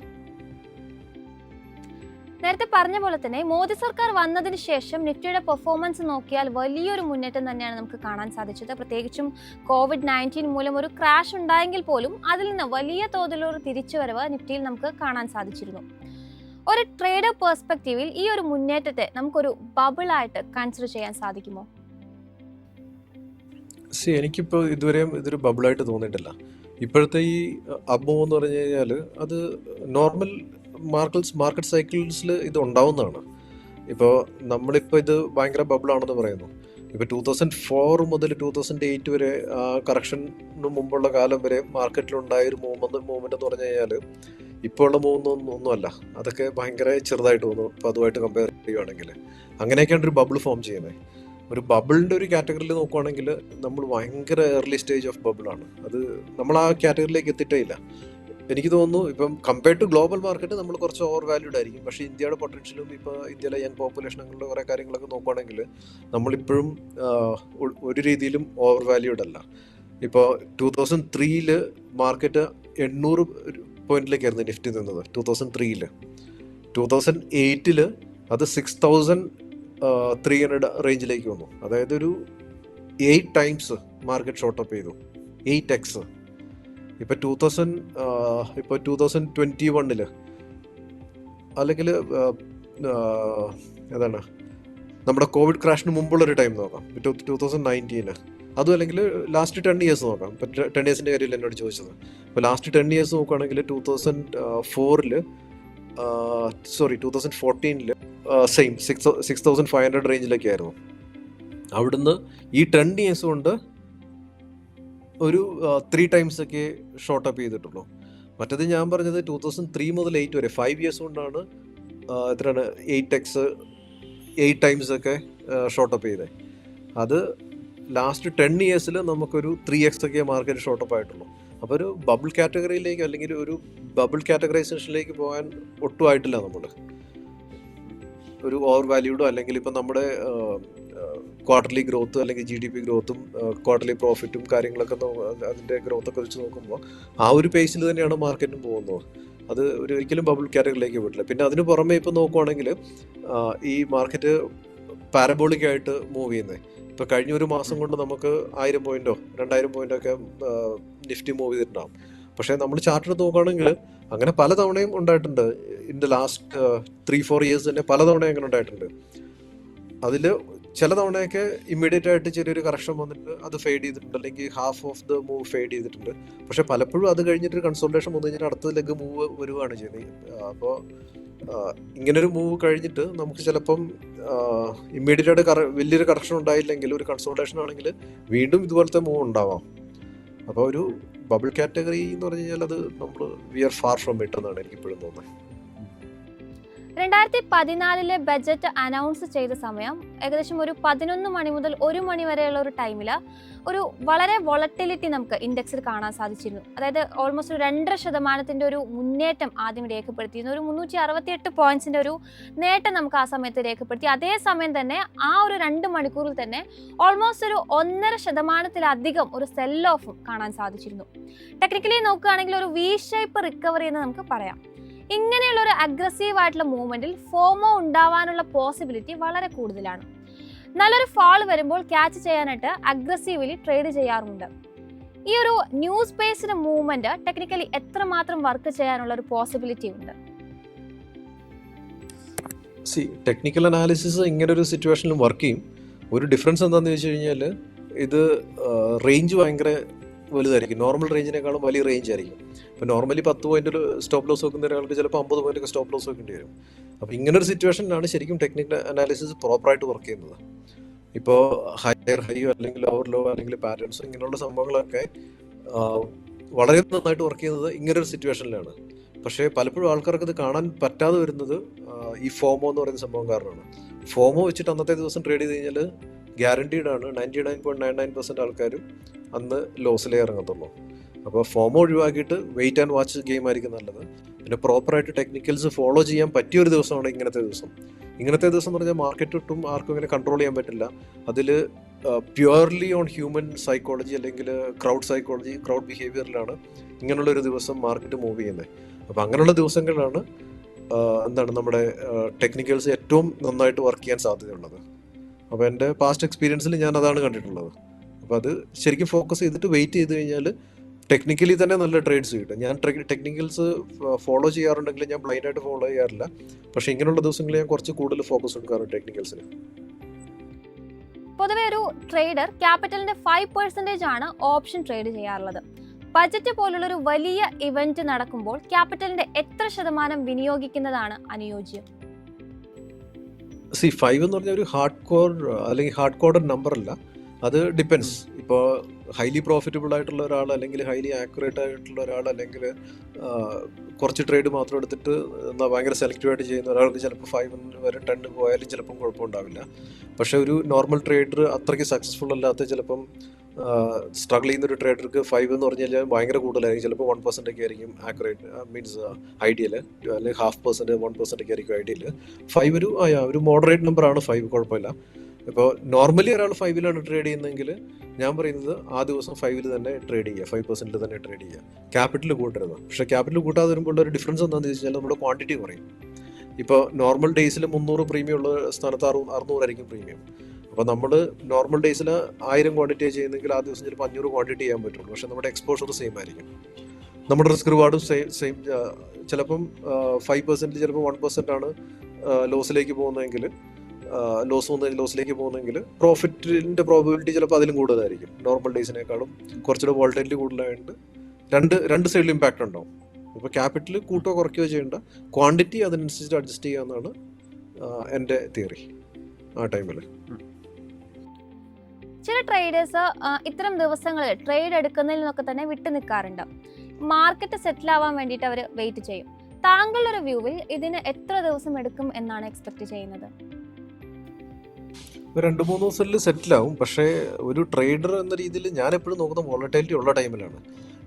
നേരത്തെ പറഞ്ഞ പോലെ തന്നെ മോദി സർക്കാർ വന്നതിന് ശേഷം നിഫ്റ്റിയുടെ പെർഫോമൻസ് നോക്കിയാൽ വലിയൊരു മുന്നേറ്റം തന്നെയാണ് നമുക്ക് കാണാൻ സാധിച്ചത്. പ്രത്യേകിച്ചും COVID-19 മൂലം ഒരു ക്രാഷ് ഉണ്ടായെങ്കിൽ പോലും അതിൽ നിന്ന് വലിയ തോതിലൊരു തിരിച്ചുവരവ് നിഫ്റ്റിയിൽ നമുക്ക് കാണാൻ സാധിച്ചിരുന്നു. ഒരു ട്രേഡർ പെർസ്പെക്റ്റീവിൽ ഈ ഒരു മുന്നേറ്റത്തെ നമുക്കൊരു ബബിളായിട്ട് കൺസിഡർ ചെയ്യാൻ സാധിക്കുമോ? എനിക്കിപ്പോൾ ഇതുവരെയും ഇതൊരു ബബിളായിട്ട് തോന്നിയിട്ടില്ല. ഇപ്പോഴത്തെ ഈ അപ്പ് മൂവ് എന്ന് പറഞ്ഞു കഴിഞ്ഞാൽ അത് നോർമൽ മാർക്കറ്റ് സൈക്കിൾസിൽ ഇത് ഉണ്ടാവുന്നതാണ്. ഇപ്പോൾ നമ്മളിപ്പോൾ ഇത് ഭയങ്കര ബബിളാണെന്ന് പറയുന്നു. ഇപ്പോൾ 2004 മുതൽ 2008 വരെ കറക്ഷന് മുമ്പുള്ള കാലം വരെ മാർക്കറ്റിലുണ്ടായൊരു മൂവ്മെൻ്റ് എന്ന് പറഞ്ഞു കഴിഞ്ഞാൽ ഇപ്പോൾ ഉള്ള ഒന്നുമല്ല. അതൊക്കെ ഭയങ്കര ചെറുതായിട്ട് തോന്നും ഇപ്പോൾ അതുമായിട്ട് കമ്പയർ ചെയ്യുകയാണെങ്കിൽ. അങ്ങനെയൊക്കെയാണ് ഒരു ബബിൾ ഫോം ചെയ്യുന്നത്. ഒരു ബബിളിൻ്റെ ഒരു കാറ്റഗറിയിൽ നോക്കുവാണെങ്കിൽ നമ്മൾ ഭയങ്കര ഏർലി സ്റ്റേജ് ഓഫ് ബബിളാണ്. അത് നമ്മൾ ആ കാറ്റഗറിയിലേക്ക് എത്തിയിട്ടേ ഇല്ല. എനിക്ക് തോന്നുന്നു ഇപ്പം കമ്പയർഡ് ടു ഗ്ലോബൽ മാർക്കറ്റ് നമ്മൾ കുറച്ച് ഓവർ വാല്യൂഡ് ആയിരിക്കും. പക്ഷേ ഇന്ത്യയുടെ പൊട്ടൻഷ്യലും ഇപ്പോൾ ഇന്ത്യയിലെ യങ് പോപ്പുലേഷൻ അങ്ങനെയുള്ള കുറേ കാര്യങ്ങളൊക്കെ നോക്കുവാണെങ്കിൽ നമ്മളിപ്പോഴും ഒരു രീതിയിലും ഓവർ വാല്യൂഡ് അല്ല. ഇപ്പോൾ 2003 മാർക്കറ്റ് 800 പോയിന്റിലേക്കായിരുന്നു നിഫ്റ്റി നിന്നത് 2003. 2008 അത് 6300 റേഞ്ചിലേക്ക് വന്നു. അതായത് ഒരു 8 times മാർക്കറ്റ് ഷോർട്ട് അപ്പ് ചെയ്തു, 8x. ഇപ്പോൾ 2021 അല്ലെങ്കിൽ ഏതാണ് നമ്മുടെ കോവിഡ് ക്രാഷിന് മുമ്പുള്ളൊരു ടൈം നോക്കാം, 2019. അതും അല്ലെങ്കിൽ ലാസ്റ്റ് 10 years നോക്കാം. ഇപ്പോൾ 10 yearsൻ്റെ കാര്യമില്ല എന്നോട് ചോദിച്ചത്. ഇപ്പോൾ ലാസ്റ്റ് 10 years നോക്കുകയാണെങ്കിൽ 2014 സെയിം 6500 റേഞ്ചിലൊക്കെ ആയിരുന്നു. അവിടുന്ന് ഈ 10 years കൊണ്ട് ഒരു 3 times ഒക്കെ ഷോർട്ട് അപ്പ് ചെയ്തിട്ടുള്ളൂ. മറ്റേത് ഞാൻ പറഞ്ഞത് 2003 മുതൽ 8 വരെ 5 years കൊണ്ടാണ് എത്രയാണ് 8x 8 times ഒക്കെ ഷോർട്ട് അപ്പ് ചെയ്തത്. അത് ലാസ്റ്റ് 10 years നമുക്കൊരു 3x ഒക്കെ മാർക്കറ്റ് ഷോർട്ട് അപ്പ് ആയിട്ടുള്ളൂ. അപ്പോൾ ഒരു ബബിൾ കാറ്റഗറിയിലേക്ക് അല്ലെങ്കിൽ ഒരു ബബിൾ കാറ്റഗറൈസേഷനിലേക്ക് പോകാൻ ഒട്ടും ആയിട്ടില്ല. നമ്മൾ ഒരു ഓവർ വാല്യൂഡോ അല്ലെങ്കിൽ ഇപ്പം നമ്മുടെ ക്വാർട്ടർലി ഗ്രോത്ത് അല്ലെങ്കിൽ GDP ഗ്രോത്തും ക്വാർട്ടർലി പ്രോഫിറ്റും കാര്യങ്ങളൊക്കെ അതിൻ്റെ ഗ്രോത്തൊക്കെ വെച്ച് നോക്കുമ്പോൾ ആ ഒരു പേസിൽ തന്നെയാണ് മാർക്കറ്റും പോകുന്നത്. അത് ഒരിക്കലും ബബിൾ കാറ്റഗറിയിലേക്ക് പോയിട്ടില്ല. പിന്നെ അതിന് പുറമെ ഇപ്പം നോക്കുവാണെങ്കിൽ ഈ മാർക്കറ്റ് പാരബോളിക് ആയിട്ട് മൂവ് ചെയ്യുന്നത്. ഇപ്പോൾ കഴിഞ്ഞ ഒരു മാസം കൊണ്ട് നമുക്ക് 1000 പോയിന്റോ 2000 പോയിന്റോ ഒക്കെ നിഫ്റ്റി മൂവ് ചെയ്തിട്ടുണ്ടാകും. പക്ഷേ നമ്മൾ ചാർട്ട് എടുത്ത് നോക്കുകയാണെങ്കിൽ അങ്ങനെ പല തവണയും ഉണ്ടായിട്ടുണ്ട്. ഇൻ ദ ലാസ്റ്റ് 3-4 years തന്നെ പല തവണയും അങ്ങനെ ഉണ്ടായിട്ടുണ്ട്. അതിൽ ചില തവണയൊക്കെ ഇമ്മീഡിയറ്റ് ആയിട്ട് ചെറിയൊരു കറക്ഷൻ വന്നിട്ട് അത് ഫെയ്ഡ് ചെയ്തിട്ടുണ്ട്, അല്ലെങ്കിൽ half of the move fade ചെയ്തിട്ടുണ്ട്. പക്ഷെ പലപ്പോഴും അത് കഴിഞ്ഞിട്ട് കൺസോൾട്ടേഷൻ വന്നു കഴിഞ്ഞാൽ അടുത്ത ലെഗ് മൂവ് വരുവാണ് ചെയ്യുന്നത്. അപ്പോൾ ഇങ്ങനൊരു മൂവ് കഴിഞ്ഞിട്ട് നമുക്ക് ചിലപ്പം ഇമ്മീഡിയറ്റ് ആയിട്ട് വലിയൊരു കറക്ഷൻ ഉണ്ടായില്ലെങ്കിൽ ഒരു കൺസോൾട്ടേഷൻ ആണെങ്കിൽ വീണ്ടും ഇതുപോലത്തെ മൂവ് ഉണ്ടാവാം. അപ്പോൾ ഒരു ബബിൾ കാറ്റഗറി എന്ന് പറഞ്ഞു കഴിഞ്ഞാൽ അത് നമ്മൾ we are far from it എന്നാണ് എനിക്കിപ്പോഴും തോന്നുന്നത്. 2014 ബജറ്റ് അനൗൺസ് ചെയ്ത സമയം ഏകദേശം ഒരു 11 മണി മുതൽ 1 മണി വരെയുള്ള ഒരു ടൈമിൽ ഒരു വളരെ വോളറ്റിലിറ്റി നമുക്ക് ഇൻഡെക്സിൽ കാണാൻ സാധിച്ചിരുന്നു. അതായത് ഓൾമോസ്റ്റ് 2.5% ഒരു മുന്നേറ്റം ആദ്യം രേഖപ്പെടുത്തിയിരുന്നു. ഒരു 368 പോയിന്റ്സിന്റെ ഒരു നേട്ടം നമുക്ക് ആ സമയത്ത് രേഖപ്പെടുത്തി. അതേസമയം തന്നെ ആ ഒരു 2 മണിക്കൂറിൽ തന്നെ ഓൾമോസ്റ്റ് ഒരു 1.5% ഒരു സെൽ ഓഫും കാണാൻ സാധിച്ചിരുന്നു. ടെക്നിക്കലി നോക്കുകയാണെങ്കിൽ ഒരു വി ഷേപ്പ് റിക്കവറി എന്ന് നമുക്ക് പറയാം. ഇങ്ങനെയുള്ള ഒരു അഗ്രസീവ് ആയിട്ടുള്ള മൂവ്മെന്റിൽ ഫോമോ ഉണ്ടാവാനുള്ള പോസിബിലിറ്റി വളരെ കൂടുതലാണ്. നല്ലൊരു ഫാൾ വരുമ്പോൾ ക്യാച്ച് ചെയ്യാനായിട്ട് അഗ്രസീവ്ലി ട്രേഡ് ചെയ്യാറുണ്ട്. ഈ ഒരു ന്യൂസ് ബേസ്ഡ് മൂവ്മെന്റ് ടെക്നിക്കലി എത്രമാത്രം വർക്ക് ചെയ്യാനുള്ള ഒരു പോസിബിലിറ്റി ഉണ്ട്? ടെക്നിക്കൽ അനാലിസിസ് ഇങ്ങനെ ഒരു സിറ്റുവേഷനിലും വർക്ക് ചെയ്യും. ഒരു ഡിഫറൻസ് എന്താണെന്ന് വെച്ച് കഴിഞ്ഞാൽ ഇത് റേഞ്ച് ഭയങ്കര വലുതായിരിക്കും. നോർമൽ റേഞ്ചിനേക്കാളും വലിയ റേഞ്ച് ആയിരിക്കും. ഇപ്പോൾ നോർമലി 10 പോയിന്റ് സ്റ്റോപ്പ് ലോസ് വെക്കുന്ന ഒരാൾക്ക് ചിലപ്പോൾ 50 പോയിന്റ് ഒക്കെ സ്റ്റോപ്പ് ലോസ് വെക്കേണ്ടി വരും. അപ്പോൾ ഇങ്ങനൊരു സിറ്റുവേഷനിലാണ് ശരിക്കും ടെക്നിക്കൽ അനാലിസിസ് പ്രോപ്പറായിട്ട് വർക്ക് ചെയ്യുന്നത്. ഇപ്പോൾ ഹയർ ഹൈയോ അല്ലെങ്കിൽ ലോവർ ലോ അല്ലെങ്കിൽ പാറ്റേൺസോ ഇങ്ങനെയുള്ള സംഭവങ്ങളൊക്കെ വളരെ നന്നായിട്ട് വർക്ക് ചെയ്യുന്നത് ഇങ്ങനൊരു സിറ്റുവേഷനിലാണ്. പക്ഷേ പലപ്പോഴും ആൾക്കാർക്ക് ഇത് കാണാൻ പറ്റാതെ വരുന്നത് ഈ ഫോമോ എന്ന് പറയുന്ന സംഭവം കാരണമാണ്. ഫോമോ വെച്ചിട്ട് അന്നത്തെ ദിവസം ട്രേഡ് ചെയ്ത് കഴിഞ്ഞാൽ ഗ്യാരണ്ടീഡ് ആണ് 99.99% ആൾക്കാരും അന്ന് ലോസിലേ ഇറങ്ങത്തുള്ളൂ. അപ്പോൾ ഫോമോ ഒഴിവാക്കിയിട്ട് വെയിറ്റ് ആൻഡ് വാച്ച് ഗെയിം ആയിരിക്കും നല്ലത്. പിന്നെ പ്രോപ്പറായിട്ട് ടെക്നിക്കൽസ് ഫോളോ ചെയ്യാൻ പറ്റിയൊരു ദിവസമാണ് ഇങ്ങനത്തെ ദിവസം. ഇങ്ങനത്തെ ദിവസം എന്ന് പറഞ്ഞാൽ മാർക്കറ്റ് ഒട്ടും ആർക്കും ഇങ്ങനെ കൺട്രോൾ ചെയ്യാൻ പറ്റില്ല. അതിൽ പ്യുവർലി ഓൺ ഹ്യൂമൻ സൈക്കോളജി അല്ലെങ്കിൽ ക്രൗഡ് സൈക്കോളജി, ക്രൗഡ് ബിഹേവിയറിലാണ് ഇങ്ങനെയുള്ളൊരു ദിവസം മാർക്കറ്റ് മൂവ് ചെയ്യുന്നത്. അപ്പോൾ അങ്ങനെയുള്ള ദിവസങ്ങളിലാണ് എന്താണ് നമ്മുടെ ടെക്നിക്കൽസ് ഏറ്റവും നന്നായിട്ട് വർക്ക് ചെയ്യാൻ സാധ്യതയുള്ളത്. അപ്പോൾ എൻ്റെ പാസ്റ്റ് എക്സ്പീരിയൻസിൽ ഞാൻ അതാണ് കണ്ടിട്ടുള്ളത്. അപ്പോൾ അത് ശരിക്കും ഫോക്കസ് ചെയ്തിട്ട് വെയിറ്റ് ചെയ്ത് കഴിഞ്ഞാൽ ടെക്നിക്കലി തന്നെ നല്ല ട്രേഡ്സ് കിട്ടും. ഞാൻ ടെക്നിക്കൽസ് ഫോളോ ചെയ്യാറുണ്ടെങ്കിൽ ഞാൻ ബ്ലൈൻഡായിട്ട് ഫോളോ ചെയ്യാറില്ല. പക്ഷേ ഇങ്ങനെയുള്ള ദിവസങ്ങളിൽ ഞാൻ കുറച്ച് കൂടുതൽ ഫോക്കസ് കൊടുക്കാറുണ്ട് ടെക്നിക്കൽസിന്. പൊതുവെ ഒരു ട്രേഡർ ക്യാപിറ്റലിന്റെ 5% ആണ് ഓപ്ഷൻ ട്രേഡ് ചെയ്യാറുള്ളത്. ബജറ്റ് പോലുള്ള ഒരു വലിയ ഇവന്റ് നടക്കുമ്പോൾ ക്യാപിറ്റലിന്റെ എത്ര ശതമാനം വിനിയോഗിക്കുന്നതാണ് അനുയോജ്യം? 5 എന്ന് പറഞ്ഞാൽ ഒരു ഹാർഡ് കോർ അല്ലെങ്കിൽ ഹാർഡ് കോർഡ് നമ്പർ അല്ല. അത് ഡിപ്പെൻസ്. ഇപ്പോൾ ഹൈലി പ്രോഫിറ്റബിൾ ആയിട്ടുള്ള ഒരാൾ, അല്ലെങ്കിൽ ഹൈലി ആക്യുറേറ്റ് ആയിട്ടുള്ള ഒരാൾ, അല്ലെങ്കിൽ കുറച്ച് ട്രേഡ് മാത്രം എടുത്തിട്ട് ഭയങ്കര സെലക്റ്റീവായിട്ട് ചെയ്യുന്ന ഒരാൾക്ക് ചിലപ്പോൾ 5 വരെ 10 പോയാലും ചിലപ്പം കുഴപ്പമുണ്ടാവില്ല. പക്ഷേ ഒരു നോർമൽ ട്രേഡർ അത്രയ്ക്ക് സക്സസ്ഫുൾ അല്ലാത്ത, ചിലപ്പം സ്ട്രഗിൾ ചെയ്യുന്ന ഒരു ട്രേഡർക്ക് 5 എന്ന് പറഞ്ഞു കഴിഞ്ഞാൽ ഭയങ്കര കൂടുതലായിരിക്കും. ചിലപ്പോൾ 1% ഒക്കെ ആയിരിക്കും ആക്യുറേറ്റ്, മീൻസ് ഐഡിയൽ, അല്ലെങ്കിൽ 0.5% 1% ഒക്കെ ആയിരിക്കും ഐഡിയൽ. 5 ഒരു മോഡറേറ്റ് നമ്പറാണ് 5, കുഴപ്പമില്ല. ഇപ്പോൾ നോർമലി ഒരാൾ 5-ലാണ് ട്രേഡ് ചെയ്യുന്നതെങ്കിൽ ഞാൻ പറയുന്നത് ആ ദിവസം 5-ൽ തന്നെ ട്രേഡ് ചെയ്യുക, 5% തന്നെ ട്രേഡ് ചെയ്യുക. ക്യാപിറ്റൽ കൂട്ടരുത്. പക്ഷേ ക്യാപിറ്റൽ കൂട്ടാതെ വരുമ്പോൾ ഒരു ഡിഫറൻസ് എന്താണെന്ന് വെച്ച് കഴിഞ്ഞാൽ നമ്മുടെ ക്വാണ്ടിറ്റി കുറയും. ഇപ്പോൾ നോർമൽ ഡേയ്സിൽ 300 പ്രീമിയം ഉള്ള സ്ഥാനത്ത് 600 ആയിരിക്കും പ്രീമിയം. അപ്പോൾ നമ്മൾ നോർമൽ ഡേയ്സിൽ 1000 ക്വാണ്ടിറ്റി ചെയ്യുന്നെങ്കിൽ ആ ദിവസം ചിലപ്പോൾ 500 ക്വാണ്ടിറ്റി ചെയ്യാൻ പറ്റുള്ളൂ. പക്ഷേ നമ്മുടെ എക്സ്പോഷർ സെയിം ആയിരിക്കും, നമ്മുടെ റിസ്ക് റിവാർഡും സെയിം. ചിലപ്പം 5% ചിലപ്പോൾ 1% ആണ് ലോസിലേക്ക് പോകുന്നതെങ്കിൽ, ലോസിലേക്ക് പോകുന്നെങ്കിൽ പ്രോഫിറ്റിൻ്റെ പ്രോബിലിറ്റി ചിലപ്പോൾ അതിലും കൂടുതലായിരിക്കും. നോർമൽ ഡേയ്സിനേക്കാളും കുറച്ചുകൂടെ വോൾട്ടൈലിറ്റി കൂടുതലായിട്ട് രണ്ട് സൈഡിൽ ഇമ്പാക്റ്റ് ഉണ്ടാവും. ഇപ്പോൾ ക്യാപിറ്റൽ കൂട്ടോ കുറയ്ക്കുകയോ ചെയ്യേണ്ട, ക്വാണ്ടിറ്റി അതിനനുസരിച്ച് അഡ്ജസ്റ്റ് ചെയ്യാമെന്നാണ് എൻ്റെ തിയറി ആ ടൈമിൽ. ചില ട്രേഡേഴ്സ് ഇത്തരം ദിവസങ്ങളിൽ ട്രേഡ് എടുക്കുന്നതിൽ നിന്നൊക്കെ തന്നെ വിട്ടു നിൽക്കാറുണ്ട്. മാർക്കറ്റ് സെറ്റിൽ ആവാൻ വേണ്ടിയിട്ട് അവർ വെയിറ്റ് ചെയ്യും. താങ്കളുടെ ഒരു വ്യൂവിൽ ഇതിന് എത്ര ദിവസം എടുക്കും എന്നാണ് എക്സ്പെക്ട് ചെയ്യുന്നത്? 2-3 ദിവസത്തിൽ സെറ്റിലാവും. പക്ഷേ ഒരു ട്രേഡർ എന്ന രീതിയിൽ ഞാൻ എപ്പോഴും നോക്കുന്ന വോളറ്റിലിറ്റി ഉള്ള ടൈമിലാണ്.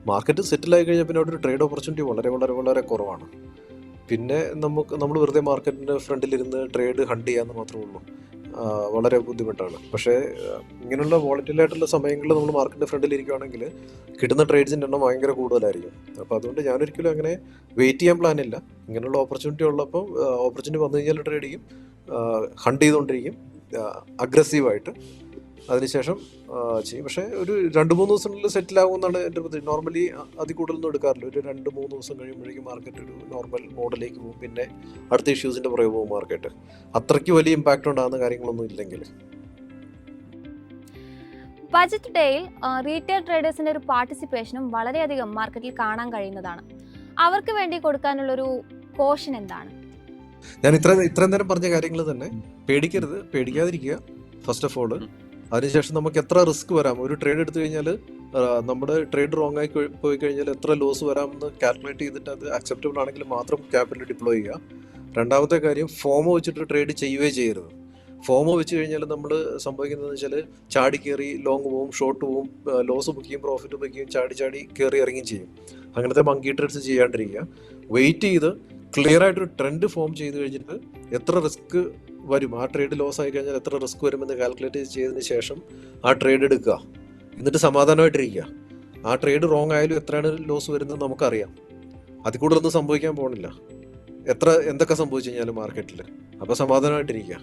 മാർക്കറ്റ് സെറ്റിലായി കഴിഞ്ഞാൽ പിന്നെ അവിടെ ഒരു ട്രേഡ് ഓപ്പർച്യൂണിറ്റി വളരെ വളരെ വളരെ കുറവാണ്. പിന്നെ നമ്മൾ വെറുതെ മാർക്കറ്റിൻ്റെ ഫ്രണ്ടിലിരുന്ന് ട്രേഡ് ഹണ്ട് ചെയ്യാമെന്ന് മാത്രമേ ഉള്ളൂ. വളരെ ബുദ്ധിമുട്ടാണ്. പക്ഷേ ഇങ്ങനെയുള്ള വോളറ്റിലായിട്ടുള്ള സമയങ്ങളിൽ നമ്മൾ മാർക്കറ്റിൻ്റെ ഫ്രണ്ടിലിരിക്കുകയാണെങ്കിൽ കിട്ടുന്ന ട്രേഡ്സിൻ്റെ എണ്ണം ഭയങ്കര കൂടുതലായിരിക്കും. അപ്പോൾ അതുകൊണ്ട് ഞാനൊരിക്കലും അങ്ങനെ വെയിറ്റ് ചെയ്യാൻ പ്ലാനില്ല. ഇങ്ങനെയുള്ള ഓപ്പർച്യൂണിറ്റി ഉള്ളപ്പോൾ ഓപ്പർച്യൂണിറ്റി വന്നു കഴിഞ്ഞാൽ ട്രേഡ് ചെയ്യും, ഹണ്ട് ചെയ്തുകൊണ്ടിരിക്കും അഗ്രസീവായിട്ട്. അതിനുശേഷം ചെയ്യും. പക്ഷേ ഒരു 2-3 ദിവസങ്ങളിൽ സെറ്റിലാകുമെന്നാണ് എൻ്റെ പ്രതീക്ഷ. നോർമലി അതിൽ കൂടുതലൊന്നും എടുക്കാറില്ല. ഒരു 2-3 ദിവസം കഴിയുമ്പോഴേക്കും മാർക്കറ്റ് ഒരു നോർമൽ മോഡിലേക്ക് പോകും. പിന്നെ അടുത്ത ഇഷ്യൂസിൻ്റെ പുറകെ പോകും മാർക്കറ്റ്. അത്രയ്ക്ക് വലിയ ഇമ്പാക്റ്റ് ഉണ്ടാകുന്ന കാര്യങ്ങളൊന്നും ഇല്ലെങ്കിൽ. ബജറ്റ് ഡേയിൽ റീറ്റെയിൽ ട്രേഡേഴ്സിന്റെ ഒരു പാർട്ടിസിപ്പേഷനും വളരെയധികം മാർക്കറ്റിൽ കാണാൻ കഴിയുന്നതാണ്. അവർക്ക് വേണ്ടി കൊടുക്കാനുള്ളൊരു കോഷൻ എന്താണ്? ഞാൻ ഇത്രയും നേരം പറഞ്ഞ കാര്യങ്ങൾ തന്നെ. പേടിക്കാതിരിക്കുക ഫസ്റ്റ് ഓഫ് ഓൾ. അതിനുശേഷം നമുക്ക് എത്ര റിസ്ക് വരാം, ഒരു ട്രേഡ് എടുത്തു കഴിഞ്ഞാൽ നമ്മുടെ ട്രേഡ് റോങ് ആയി പോയി കഴിഞ്ഞാൽ എത്ര ലോസ് വരാമെന്ന് കാൽക്കുലേറ്റ് ചെയ്തിട്ട് അത് അക്സെപ്റ്റബിൾ ആണെങ്കിൽ മാത്രം ക്യാപിറ്റൽ ഡിപ്ലോയ് ചെയ്യുക. രണ്ടാമത്തെ കാര്യം, ഫോമോ വെച്ചിട്ട് ട്രേഡ് ചെയ്യുകയേ ചെയ്യരുത്. ഫോമോ വെച്ച് കഴിഞ്ഞാൽ നമ്മൾ സംഭവിക്കുന്നതെന്ന് വെച്ചാൽ ചാടി കയറി ലോങ് പോവും, ഷോർട്ട് പോവും, ലോസ് ബുക്കിയും പ്രോഫിറ്റ് ബുക്കിയും ചാടി കയറി ഇറങ്ങിയും ചെയ്യും. അങ്ങനത്തെ മങ്കി ട്രേഡ്സ് ചെയ്യാണ്ടിരിക്കുക. വെയിറ്റ് ചെയ്ത് ക്ലിയർ ആയിട്ടൊരു ട്രെൻഡ് ഫോം ചെയ്ത് കഴിഞ്ഞിട്ട് എത്ര റിസ്ക് വരും, ആ ട്രേഡ് ലോസ് ആയി കഴിഞ്ഞാൽ എത്ര റിസ്ക് വരുമെന്ന് കാൽക്കുലേറ്റ് ചെയ്തതിന് ശേഷം ആ ട്രേഡ് എടുക്കുക. എന്നിട്ട് സമാധാനമായിട്ടിരിക്കുക. ആ ട്രേഡ് റോങ് ആയാലും എത്രയാണ് ലോസ് വരുന്നത് നമുക്കറിയാം. അതിൽ കൂടുതലൊന്നും സംഭവിക്കാൻ പോകുന്നില്ല, എന്തൊക്കെ സംഭവിച്ചു കഴിഞ്ഞാലും മാർക്കറ്റിൽ. അപ്പോൾ സമാധാനമായിട്ടിരിക്കുക.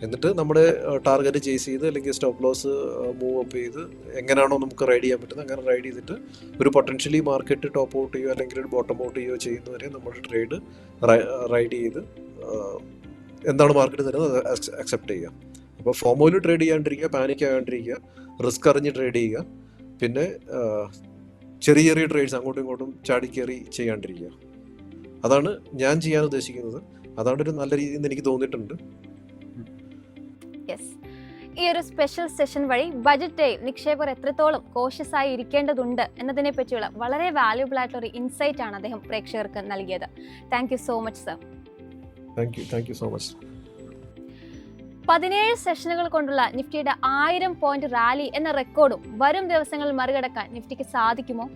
എന്നിട്ട് നമ്മുടെ ടാർഗറ്റ് ചേസ് ചെയ്ത്, അല്ലെങ്കിൽ സ്റ്റോപ്പ് ലോസ് മൂവ് അപ്പ് ചെയ്ത് എങ്ങനെയാണോ നമുക്ക് റൈഡ് ചെയ്യാൻ പറ്റുന്നത് അങ്ങനെ റൈഡ് ചെയ്തിട്ട് ഒരു പൊട്ടൻഷ്യലി മാർക്കറ്റ് ടോപ്പ് ഔട്ട് ചെയ്യുകയോ അല്ലെങ്കിൽ ഒരു ബോട്ടം ഔട്ട് ചെയ്യുകയോ ചെയ്യുന്നവരെ നമ്മുടെ ട്രേഡ് റൈഡ് ചെയ്ത് എന്താണ് മാർക്കറ്റ് തരുന്നത് അത് അക്സെപ്റ്റ് ചെയ്യുക. അപ്പോൾ ഫോമോയിൽ ട്രേഡ് ചെയ്യാണ്ടിരിക്കുക, പാനിക് ആകാണ്ടിരിക്കുക, റിസ്ക് അറിഞ്ഞ് ട്രേഡ് ചെയ്യുക. പിന്നെ ചെറിയ ട്രേഡ്സ് അങ്ങോട്ടും ഇങ്ങോട്ടും ചാടിക്കയറി ചെയ്യാണ്ടിരിക്കുക. അതാണ് ഞാൻ ചെയ്യാൻ ഉദ്ദേശിക്കുന്നത്. അതാണ് ഒരു നല്ല രീതിയിൽ നിന്ന് എനിക്ക് തോന്നിയിട്ടുണ്ട്. ഈ ഒരു സ്പെഷ്യൽ സെഷൻ വഴി ബജറ്റ് ഡേയിൽ നിക്ഷേപകർ എത്രത്തോളം കോഷ്യസ് ആയി ഇരിക്കേണ്ടതുണ്ട് എന്നതിനെ പറ്റിയുള്ള വളരെ വാല്യുബിൾ ആയിട്ടുള്ള ഒരു ഇൻസൈറ്റ് ആണ് അദ്ദേഹം പ്രേക്ഷകർക്ക് നൽകിയത്. Thank you so much sir. Thank you so much. 17 സെഷനുകൾ കൊണ്ടുള്ള നിഫ്റ്റിയുടെ 1000 പോയിന്റ് റാലി എന്ന റെക്കോർഡും വരും ദിവസങ്ങളിൽ മറികടക്കാൻ നിഫ്റ്റിക്ക് സാധിക്കുമോ,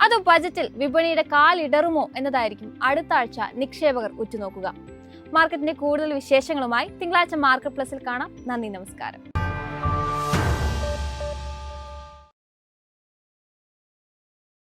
അതോ ബജറ്റിൽ വിപണിയുടെ കാലിടറുമോ എന്നതായിരിക്കും അടുത്ത ആഴ്ച നിക്ഷേപകർ ഉറ്റുനോക്കുക. മാർക്കറ്റിന്റെ കൂടുതൽ വിശേഷങ്ങളുമായി തിങ്കളാഴ്ച മാർക്കറ്റ് പ്ലസിൽ കാണാം. നന്ദി, നമസ്കാരം.